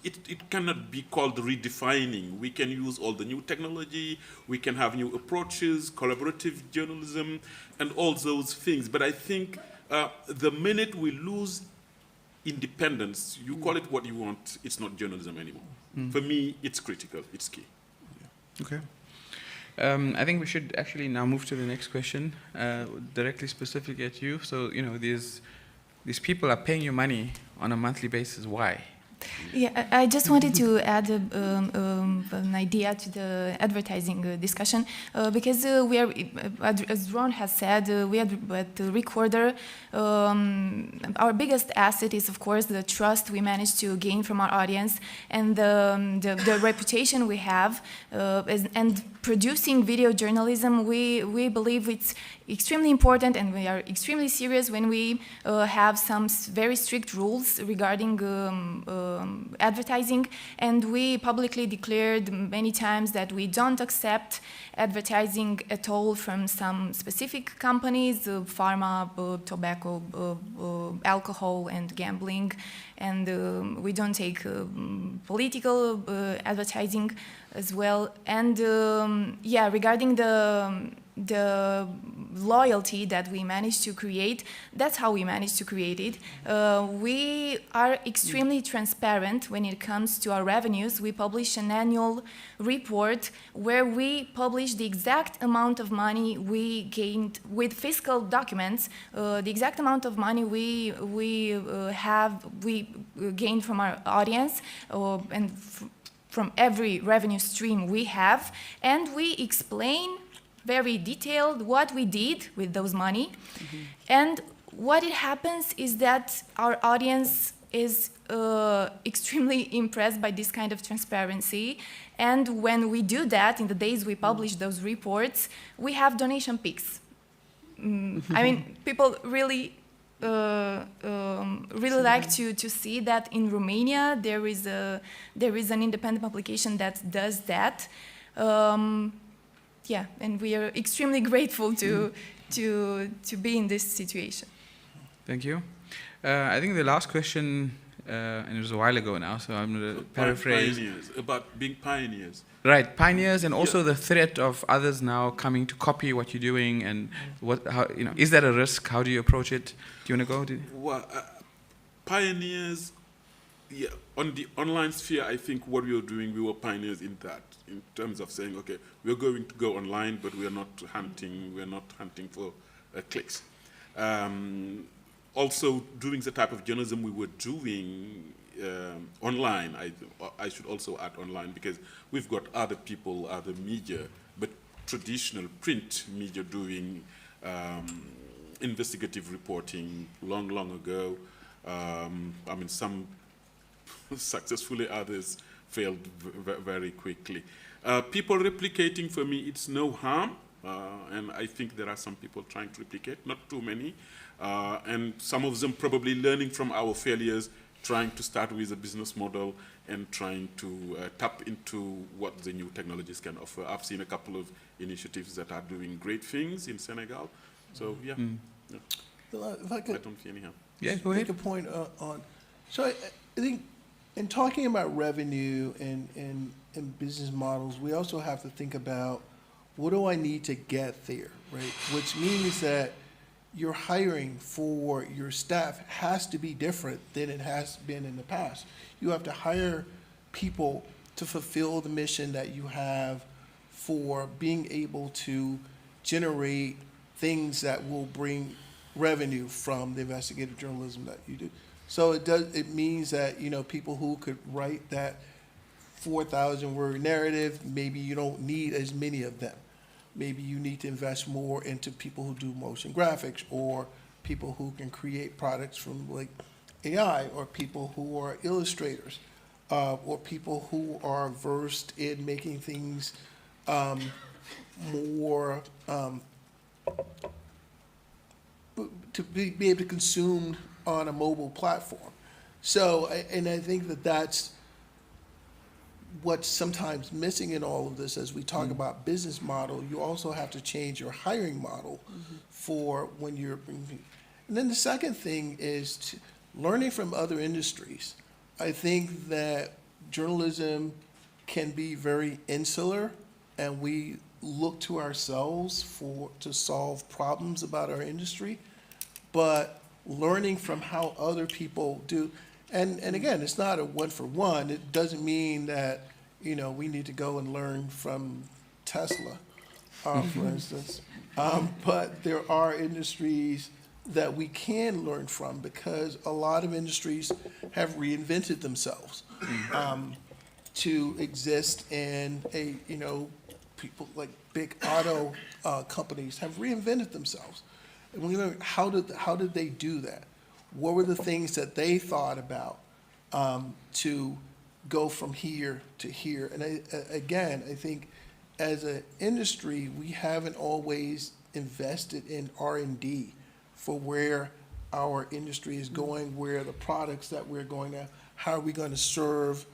it cannot be called redefining. We can use all the new technology, we can have new approaches, collaborative journalism, and all those things. But I think the minute we lose independence, you call it what you want, it's not journalism anymore. For me, it's critical, it's key. Okay. I think we should actually now move to the next question, directly specific at you. So, you know, these people are paying you money on a monthly basis. Why? Yeah, I just wanted to add an idea to the advertising discussion because we are, as Ron has said, we are at the Recorder. Our biggest asset is, of course, the trust we manage to gain from our audience and the reputation we have. And producing video journalism, we believe it's extremely important, and we are extremely serious when we have some very strict rules regarding advertising, and we publicly declared many times that we don't accept advertising at all from some specific companies, pharma, tobacco, alcohol, and gambling, and we don't take political advertising as well. And yeah, regarding the loyalty that we managed to create, that's how we managed to create it. We are extremely transparent when it comes to our revenues. We publish an annual report where we publish the exact amount of money we gained with fiscal documents, the exact amount of money we gained from our audience, and from every revenue stream we have, and we explain very detailed what we did with those money. And what it happens is that our audience is extremely impressed by this kind of transparency, and when we do that, in the days we publish those reports, we have donation peaks. I mean, people really really like to see that in Romania there is an independent publication that does that. Yeah, and we are extremely grateful to be in this situation. Thank you. I think the last question, and it was a while ago now, so I'm going to paraphrase. Pioneers, about being pioneers. Right, pioneers, and also the threat of others now coming to copy what you're doing, and how, you know, is that a risk? How do you approach it? Do you want to go? Well, pioneers, yeah, on the online sphere, I think what we were doing, we were pioneers in that, in terms of saying, okay, we're going to go online, but we're not hunting for clicks. Also, doing the type of journalism we were doing online, I should also add online, because we've got other people, other media, but traditional print media doing investigative reporting long ago. I mean, some successfully, others failed very quickly. People replicating, for me, it's no harm, and I think there are some people trying to replicate, not too many, and some of them probably learning from our failures, trying to start with a business model and trying to tap into what the new technologies can offer. I've seen a couple of initiatives that are doing great things in Senegal, so yeah. If I could, I don't see any harm. Yeah, go ahead. make a point on. So I think in talking about revenue and business models, we also have to think about what do I need to get there, right? Which means that your hiring for your staff has to be different than it has been in the past. You have to hire people to fulfill the mission that you have for being able to generate things that will bring revenue from the investigative journalism that you do. So it means that, you know, people who could write that 4,000 word narrative, maybe you don't need as many of them. Maybe you need to invest more into people who do motion graphics, or people who can create products from like AI, or people who are illustrators, or people who are versed in making things more to be able to consume on a mobile platform. So, and I think that that's what's sometimes missing in all of this as we talk about business model. You also have to change your hiring model for when you're, and then the second thing is learning from other industries. I think that journalism can be very insular, and we look to ourselves to solve problems about our industry, but learning from how other people do, and again, it's not a one-for-one. It doesn't mean that, we need to go and learn from Tesla, for instance. But there are industries that we can learn from, because a lot of industries have reinvented themselves to exist in people like big auto companies have reinvented themselves. And we learn how did they do that? What were the things that they thought about to go from here to here? And I think as an industry, we haven't always invested in R&D for where our industry is going, where the products that we're going to, how are we going to serve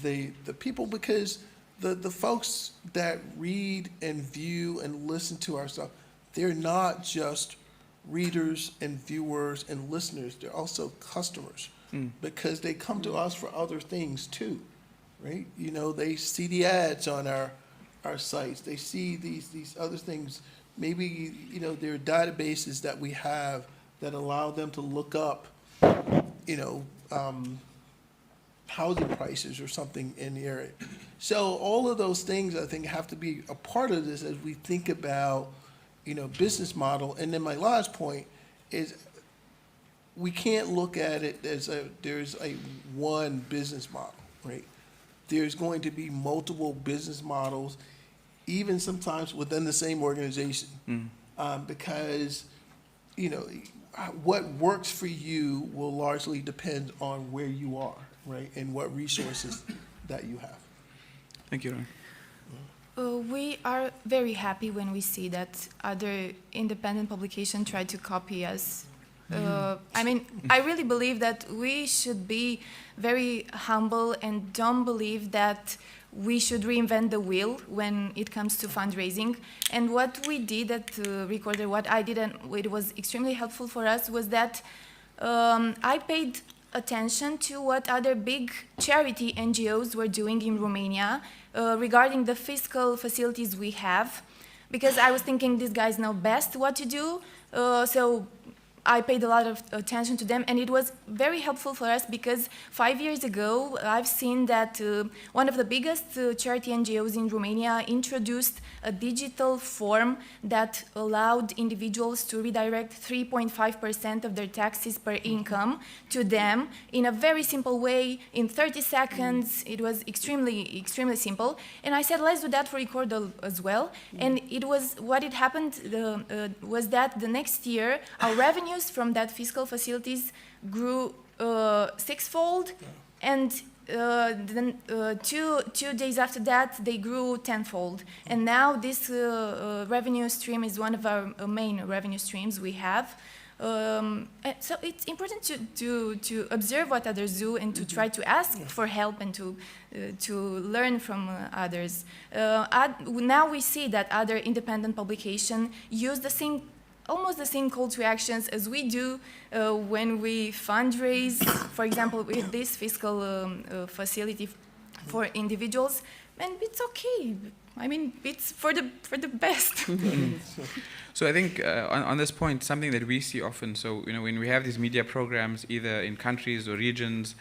the people? Because the folks that read and view and listen to our stuff, they're not just readers and viewers and listeners, they're also customers, because they come to us for other things too, right? They see the ads on our sites, they see these other things. Maybe, there are databases that we have that allow them to look up, housing prices or something in the area. So all of those things, I think, have to be a part of this as we think about, business model. And then my last point is we can't look at it as there's a one business model, right? There's going to be multiple business models, even sometimes within the same organization, because, what works for you will largely depend on where you are, right, and what resources that you have. Thank you, Ryan. We are very happy when we see that other independent publications try to copy us. I really believe that we should be very humble and don't believe that we should reinvent the wheel when it comes to fundraising. And what we did at Recorder, what I did, and it was extremely helpful for us, was that I paid attention to what other big charity NGOs were doing in Romania regarding the fiscal facilities we have, because I was thinking these guys know best what to do. So I paid a lot of attention to them, and it was very helpful for us because 5 years ago, I've seen that one of the biggest charity NGOs in Romania introduced a digital form that allowed individuals to redirect 3.5% of their taxes per income to them in a very simple way, in 30 seconds. It was extremely, extremely simple. And I said, let's do that for Recorder as well. And it was, what it happened was that the next year, our revenues from that fiscal facilities grew sixfold, and then 2 days after that they grew tenfold. And now this revenue stream is one of our main revenue streams we have. So it's important to observe what others do and to try to ask for help and to learn from others. Now we see that other independent publications use almost the same call to actions as we do when we fundraise, for example, with this fiscal facility for individuals, and it's okay. It's for the best. So I think on this point, something that we see often, so when we have these media programs, either in countries or regions,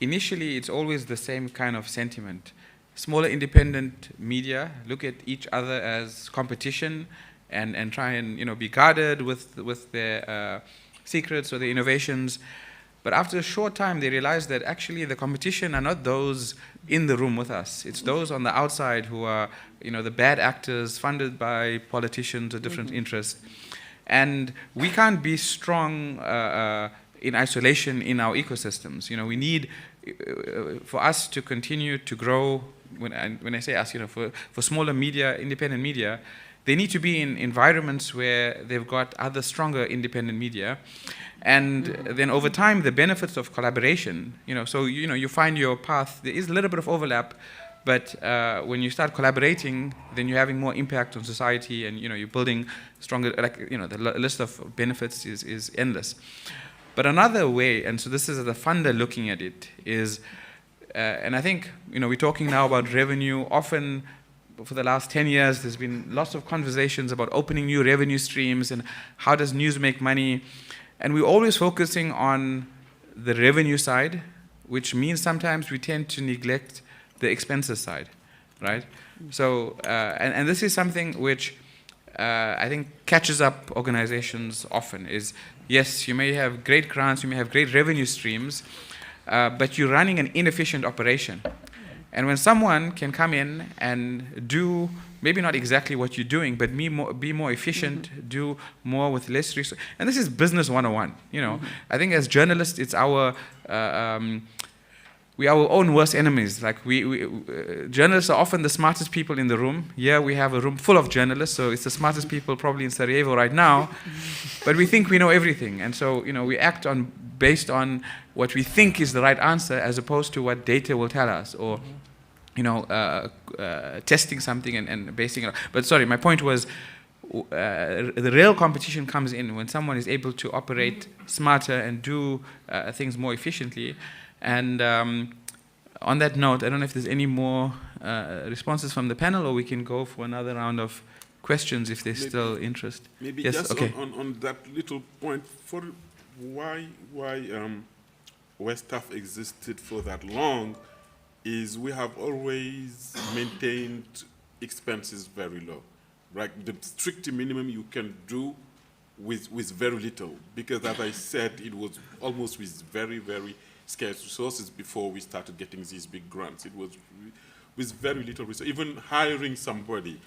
initially it's always the same kind of sentiment. Smaller independent media look at each other as competition, and try and be guarded with their secrets or their innovations. But after a short time, they realize that actually the competition are not those in the room with us. It's those on the outside who are the bad actors funded by politicians of different interests. And we can't be strong in isolation in our ecosystems. We need, for us to continue to grow, when I say us, for smaller media, independent media, they need to be in environments where they've got other stronger independent media. And then over time, the benefits of collaboration, so you find your path. There is a little bit of overlap, but when you start collaborating, then you're having more impact on society, and you're building stronger, the list of benefits is endless. But another way, and so this is the funder looking at it, is and I think, we're talking now about revenue. Often, for the last 10 years, there's been lots of conversations about opening new revenue streams and how does news make money. And we're always focusing on the revenue side, which means sometimes we tend to neglect the expenses side, right? So, and this is something which I think catches up organizations often is, yes, you may have great grants, you may have great revenue streams, but you're running an inefficient operation. And when someone can come in and do maybe not exactly what you're doing, but be more efficient, do more with less resources. And this is business 101. I think as journalists, it's our we are our own worst enemies. Like journalists are often the smartest people in the room. Yeah, we have a room full of journalists, so it's the smartest people probably in Sarajevo right now. But we think we know everything, and so we act based on what we think is the right answer, as opposed to what data will tell us, or testing something and basing it. But sorry, my point was the real competition comes in when someone is able to operate smarter and do things more efficiently. And on that note, I don't know if there's any more responses from the panel, or we can go for another round of questions if there's still interest. Maybe yes, just okay. on that little point, for why Westaff existed for that long is we have always maintained expenses very low. Right? The strict minimum you can do with very little, because as I said, it was almost with very, very scarce resources before we started getting these big grants. It was with very little resources. Even hiring somebody,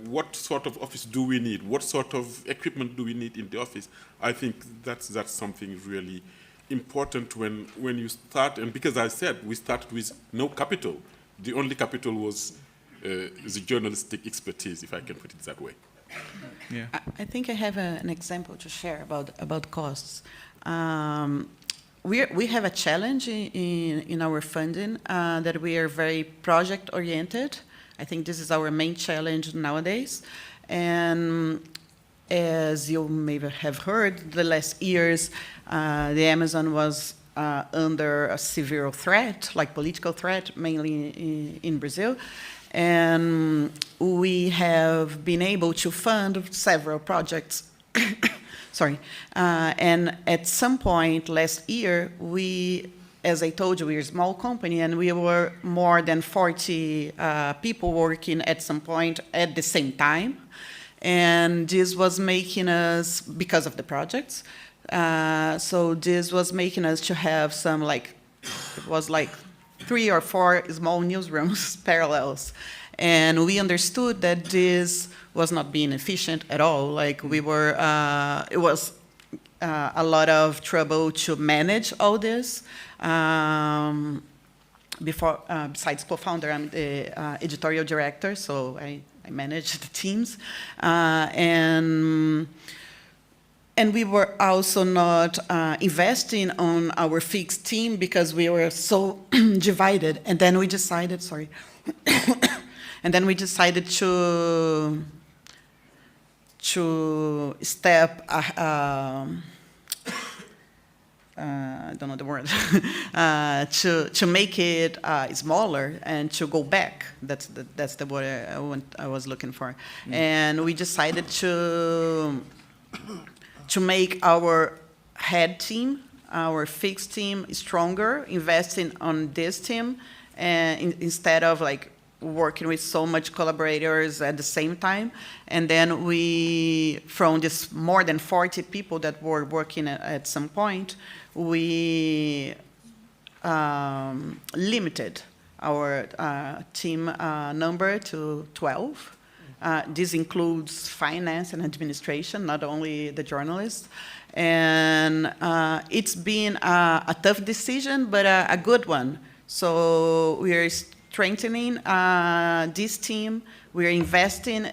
what sort of office do we need? What sort of equipment do we need in the office? I think that's something really important when you start. And because I said we started with no capital. The only capital was the journalistic expertise, if I can put it that way. Yeah. I think I have an example to share about costs. We have a challenge in our funding that we are very project-oriented. I think this is our main challenge nowadays. And as you maybe have heard, the last years, the Amazon was under a severe threat, like political threat, mainly in Brazil. And we have been able to fund several projects. Sorry. And at some point last year, as I told you, we're a small company, and we were more than 40 people working at some point at the same time. And this was making us, because of the projects, so this was making us to have some, it was 3 or 4 small newsrooms parallels. And we understood that this was not being efficient at all. It was a lot of trouble to manage all this. Besides co-founder, I'm the editorial director, so I manage the teams. And we were also not investing on our fixed team because we were so divided. And then we decided, and then we decided to step, I don't know the word, to make it smaller and to go back. That's the word I was looking for. And we decided to make our head team, our fixed team, stronger, investing on this team, and instead of working with so much collaborators at the same time. And then we, from this more than 40 people that were working at some point, we limited our team number to 12. This includes finance and administration, not only the journalists. And it's been a tough decision, but a good one. So we are strengthening this team. We are investing,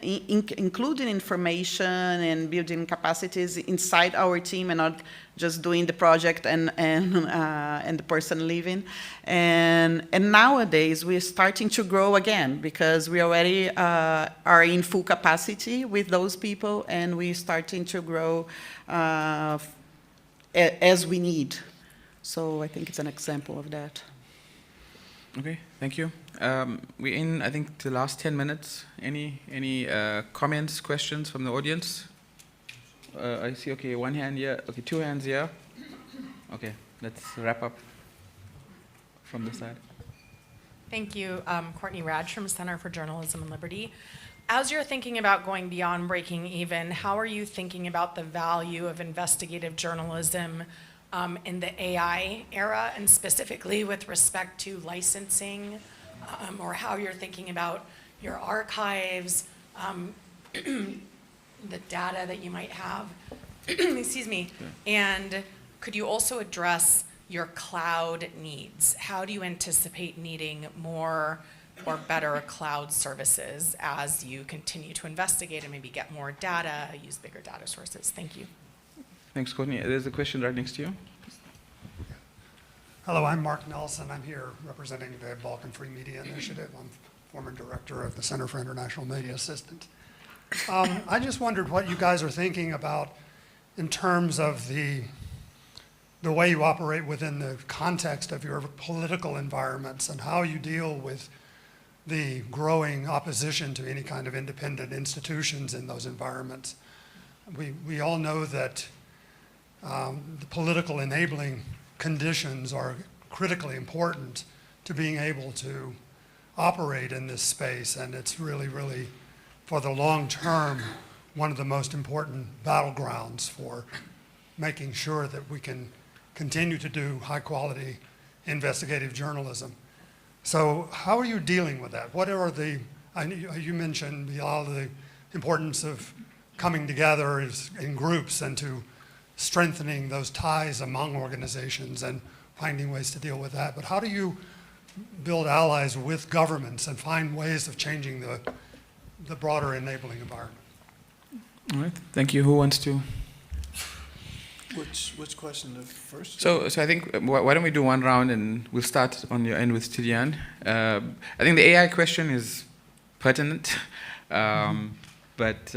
including information and building capacities inside our team, and not just doing the project and the person leaving. And nowadays we're starting to grow again because we already are in full capacity with those people, and we're starting to grow as we need. So I think it's an example of that. Okay, thank you. We're in, I think, the last 10 minutes. Any comments, questions from the audience? I see, okay, one hand here. Okay, two hands here. Okay, let's wrap up from this side. Thank you. Courtney Radge from Center for Journalism and Liberty. As you're thinking about going beyond breaking even, how are you thinking about the value of investigative journalism in the AI era, and specifically with respect to licensing, or how you're thinking about your archives, the data that you might have, excuse me, and could you also address your cloud needs? How do you anticipate needing more or better cloud services as you continue to investigate and maybe get more data, use bigger data sources? Thank you. Thanks, Courtney. There's a question right next to you. Hello, I'm Mark Nelson. I'm here representing the Balkan Free Media Initiative. I'm former director of the Center for International Media Assistance. I just wondered what you guys are thinking about in terms of the way you operate within the context of your political environments and how you deal with the growing opposition to any kind of independent institutions in those environments. We all know that the political enabling conditions are critically important to being able to operate in this space, and it's really, really, for the long term, one of the most important battlegrounds for making sure that we can continue to do high quality investigative journalism. So how are you dealing with that? What are you mentioned all the importance of coming together in groups and to strengthening those ties among organizations and finding ways to deal with that. But how do you build allies with governments and find ways of changing the broader enabling environment? All right, thank you. Who wants to? Which question first? So I think, why don't we do one round and we'll start on your end with Tidiane. I think the AI question is pertinent, but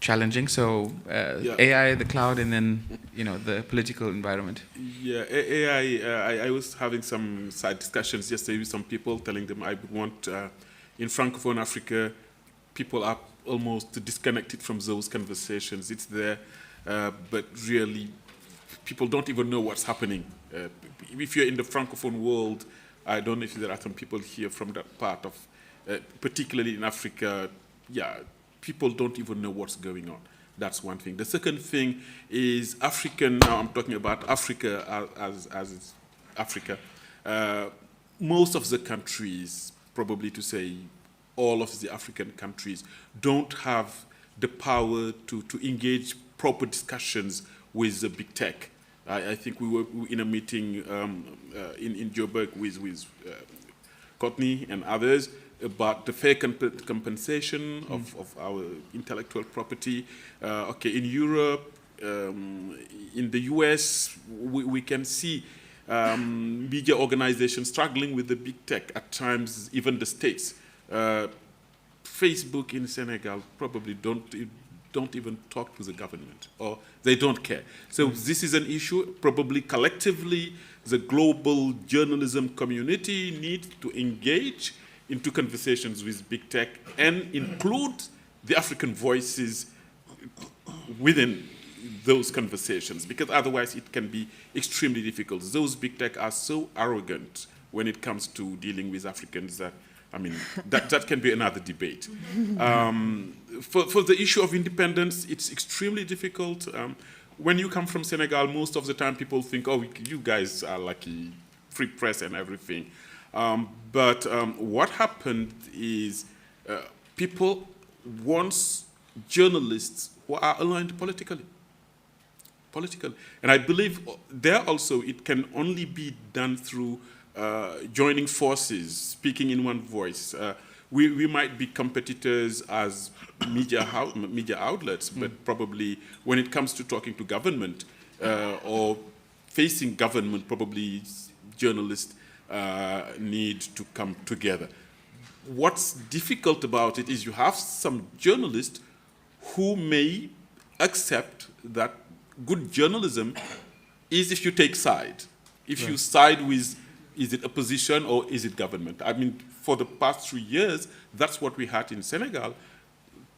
challenging. So AI, the cloud, and then the political environment. Yeah, AI. I was having some side discussions yesterday with some people, telling them I would want in Francophone Africa, people are almost disconnected from those conversations. It's there, but really, people don't even know what's happening. If you're in the Francophone world, I don't know if there are some people here from that part of, particularly in Africa. Yeah, people don't even know what's going on. That's one thing. The second thing is African. Now I'm talking about Africa as Africa. Most of the countries, probably to say all of the African countries, don't have the power to engage proper discussions with the big tech. I think we were in a meeting in Joburg with Courtney and others about the fair compensation of our intellectual property. Okay, in Europe, in the US, we can see media organizations struggling with the big tech, at times even the states. Facebook in Senegal probably don't even talk to the government, or they don't care. So this is an issue. Probably collectively, the global journalism community needs to engage into conversations with big tech and include the African voices within those conversations, because otherwise it can be extremely difficult. Those big tech are so arrogant when it comes to dealing with Africans that, I mean, that can be another debate. For the issue of independence, it's extremely difficult. When you come from Senegal, most of the time people think, oh, you guys are lucky, free press and everything. But what happened is people want journalists who are aligned politically. And I believe there also it can only be done through joining forces, speaking in one voice. We might be competitors as media outlets, but probably when it comes to talking to government or facing government, probably journalists need to come together. What's difficult about it is you have some journalists who may accept that good journalism is if you take side. If you side with Is it opposition or is it government? I mean, for the past 3 years, that's what we had in Senegal,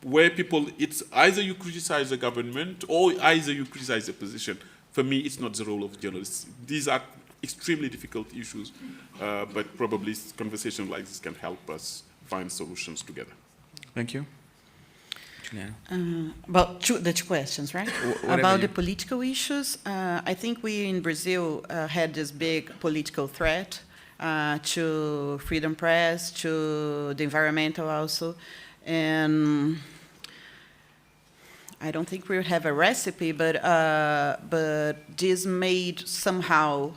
where people, it's either you criticize the government or either you criticize the opposition. For me, it's not the role of journalists. These are extremely difficult issues, but probably conversations like this can help us find solutions together. Thank you. Juliana. About the two questions, right? About the political issues, I think we in Brazil had this big political threat to freedom press, to the environmental also, and I don't think we have a recipe, but this made somehow.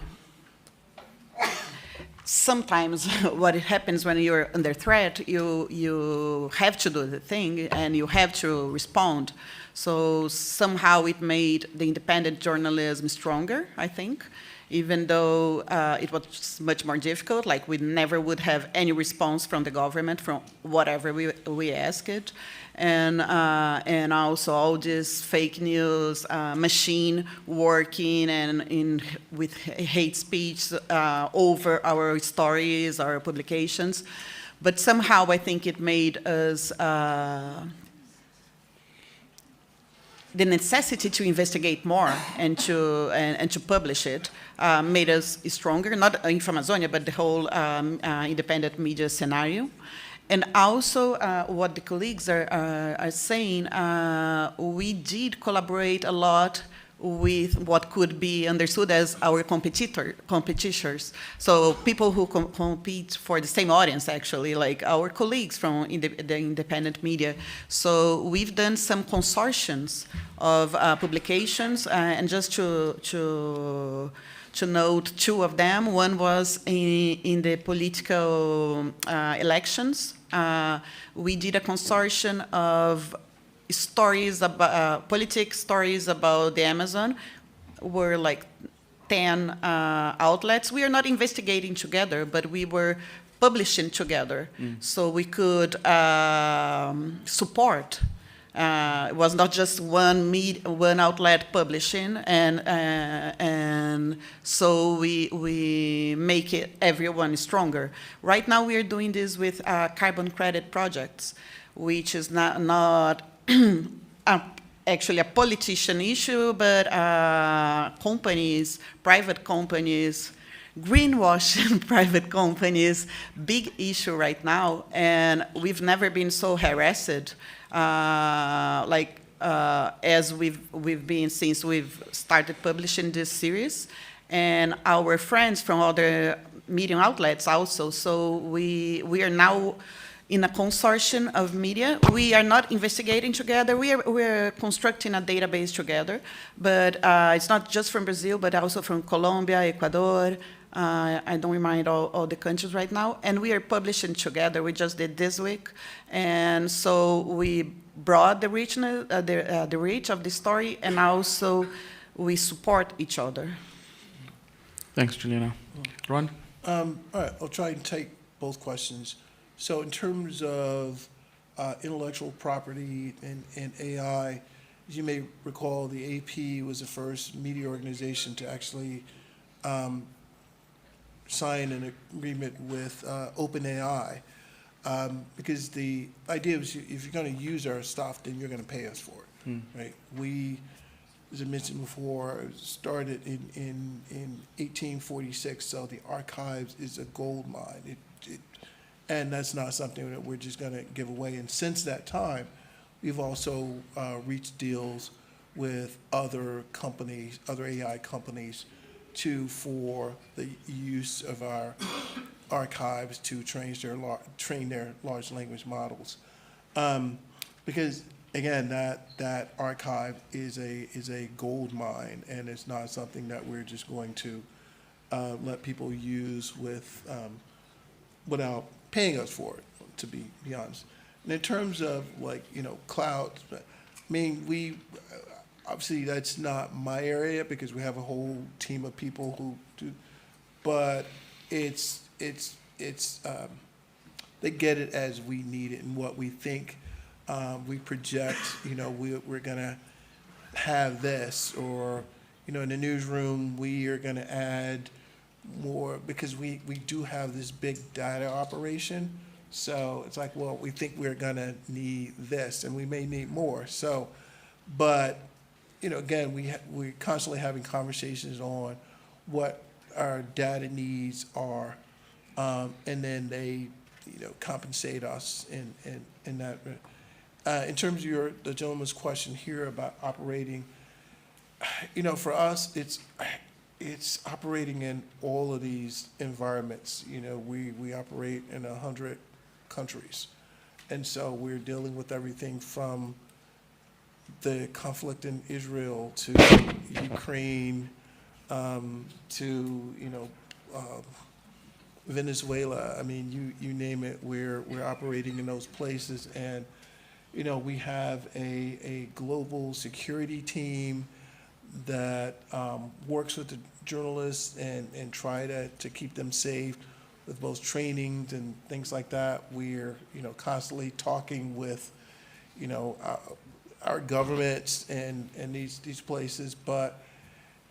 Sometimes what happens when you're under threat, you have to do the thing and you have to respond. So somehow it made the independent journalism stronger, I think, even though it was much more difficult. Like we never would have any response from the government from whatever we asked. And also all this fake news machine working and with hate speech over our stories, our publications. But somehow I think it made us the necessity to investigate more and to publish it made us stronger, not in Amazonia, but the whole independent media scenario. And also, what the colleagues are saying, we did collaborate a lot with what could be understood as our competitors. So people who compete for the same audience, actually, like our colleagues from the independent media. So we've done some consortiums of publications, and just to note two of them. One was in the political elections. We did a consortium of stories about politics, stories about the Amazon. Were like 10 outlets. We are not investigating together, but we were publishing together, so we could support. It was not just one outlet publishing, and so we make everyone stronger. Right now, we are doing this with carbon credit projects, which is not actually a politician issue, but companies, private companies, greenwashing private companies, big issue right now, and we've never been so harassed as we've been since we've started publishing this series, and our friends from other media outlets also. So we are now in a consortium of media. We are not investigating together. We're constructing a database together, but it's not just from Brazil, but also from Colombia, Ecuador. I don't remind all the countries right now, and we are publishing together. We just did this week, and so we brought the reach of the story, and also we support each other. Thanks, Juliana. Ron? All right, I'll try and take both questions. So in terms of intellectual property and AI, as you may recall, the AP was the first media organization to actually sign an agreement with OpenAI, because the idea is if you're going to use our stuff, then you're going to pay us for it, right? We, as I mentioned before, started in 1846, so the archives is a gold mine. And that's not something that we're just going to give away. And since that time, we've also reached deals with other companies, other AI companies, for the use of our archives to train their large language models, because again, that archive is a gold mine, and it's not something that we're just going to let people use without paying us for it, to be honest. And in terms of cloud, I mean, we obviously that's not my area because we have a whole team of people who do, but it's they get it as we need it and what we think. We project, we're gonna have this, or in the newsroom we are gonna add more, because we do have this big data operation. So it's like, well, we think we're gonna need this, and we may need more. So, but, you know, again, we're constantly having conversations on what our data needs are, and then they, you know, compensate us in that. In terms of the gentleman's question here about operating, you know, for us, it's operating in all of these environments. You know, we operate in 100 countries. And so we're dealing with everything from the conflict in Israel to Ukraine, to, you know, Venezuela. I mean, you name it, we're operating in those places. And, you know, we have a global security team that works with the journalists and try to keep them safe with both trainings and things like that. We're, you know, constantly talking with, you know, our governments and these places, but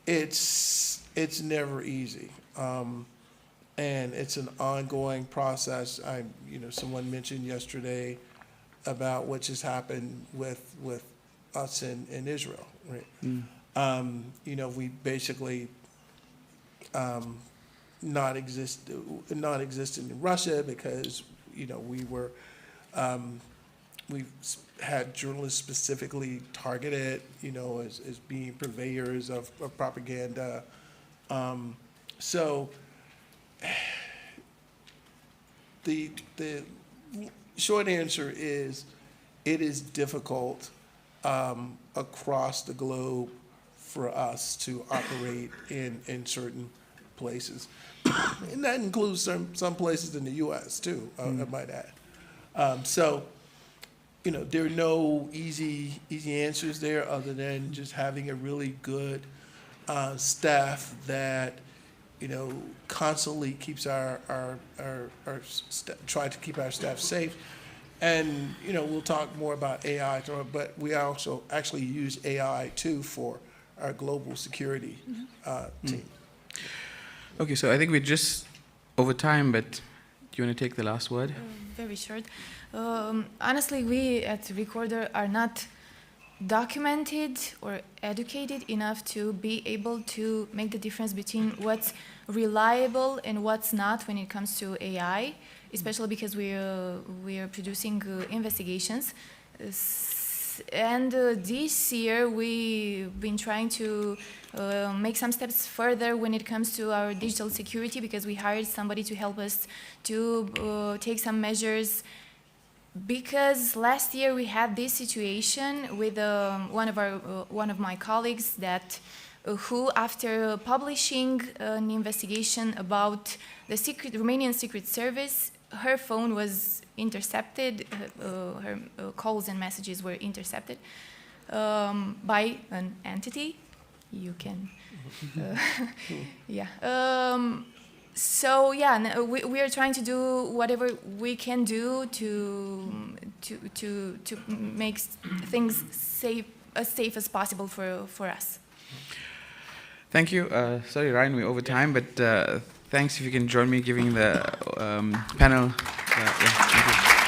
it's never easy. And it's an ongoing process. You know, someone mentioned yesterday about what just happened with us in Israel, right? You know, we basically not existed in Russia because, you know, we've had journalists specifically targeted, you know, as being purveyors of propaganda. So the short answer is it is difficult across the globe for us to operate in certain places. And that includes some places in the U.S. too, I might add. So, you know, there are no easy answers there other than just having a really good staff that, you know, constantly keeps try to keep our staff safe. And, you know, we'll talk more about AI, but we also actually use AI too for our global security team. Okay, so I think we're just over time, but do you want to take the last word? Very short. Honestly, we at Recorder are not documented or educated enough to be able to make the difference between what's reliable and what's not when it comes to AI, especially because we are producing investigations. And this year we've been trying to make some steps further when it comes to our digital security, because we hired somebody to help us to take some measures. Because last year we had this situation with one of my colleagues that who, after publishing an investigation about the Romanian Secret Service, her phone was intercepted, her calls and messages were intercepted by an entity. You can, yeah. So yeah, we are trying to do whatever we can do to make things as safe as possible for us. Thank you. Sorry, Ryan, we're over time, but thanks if you can join me giving the panel. Yeah, thank you.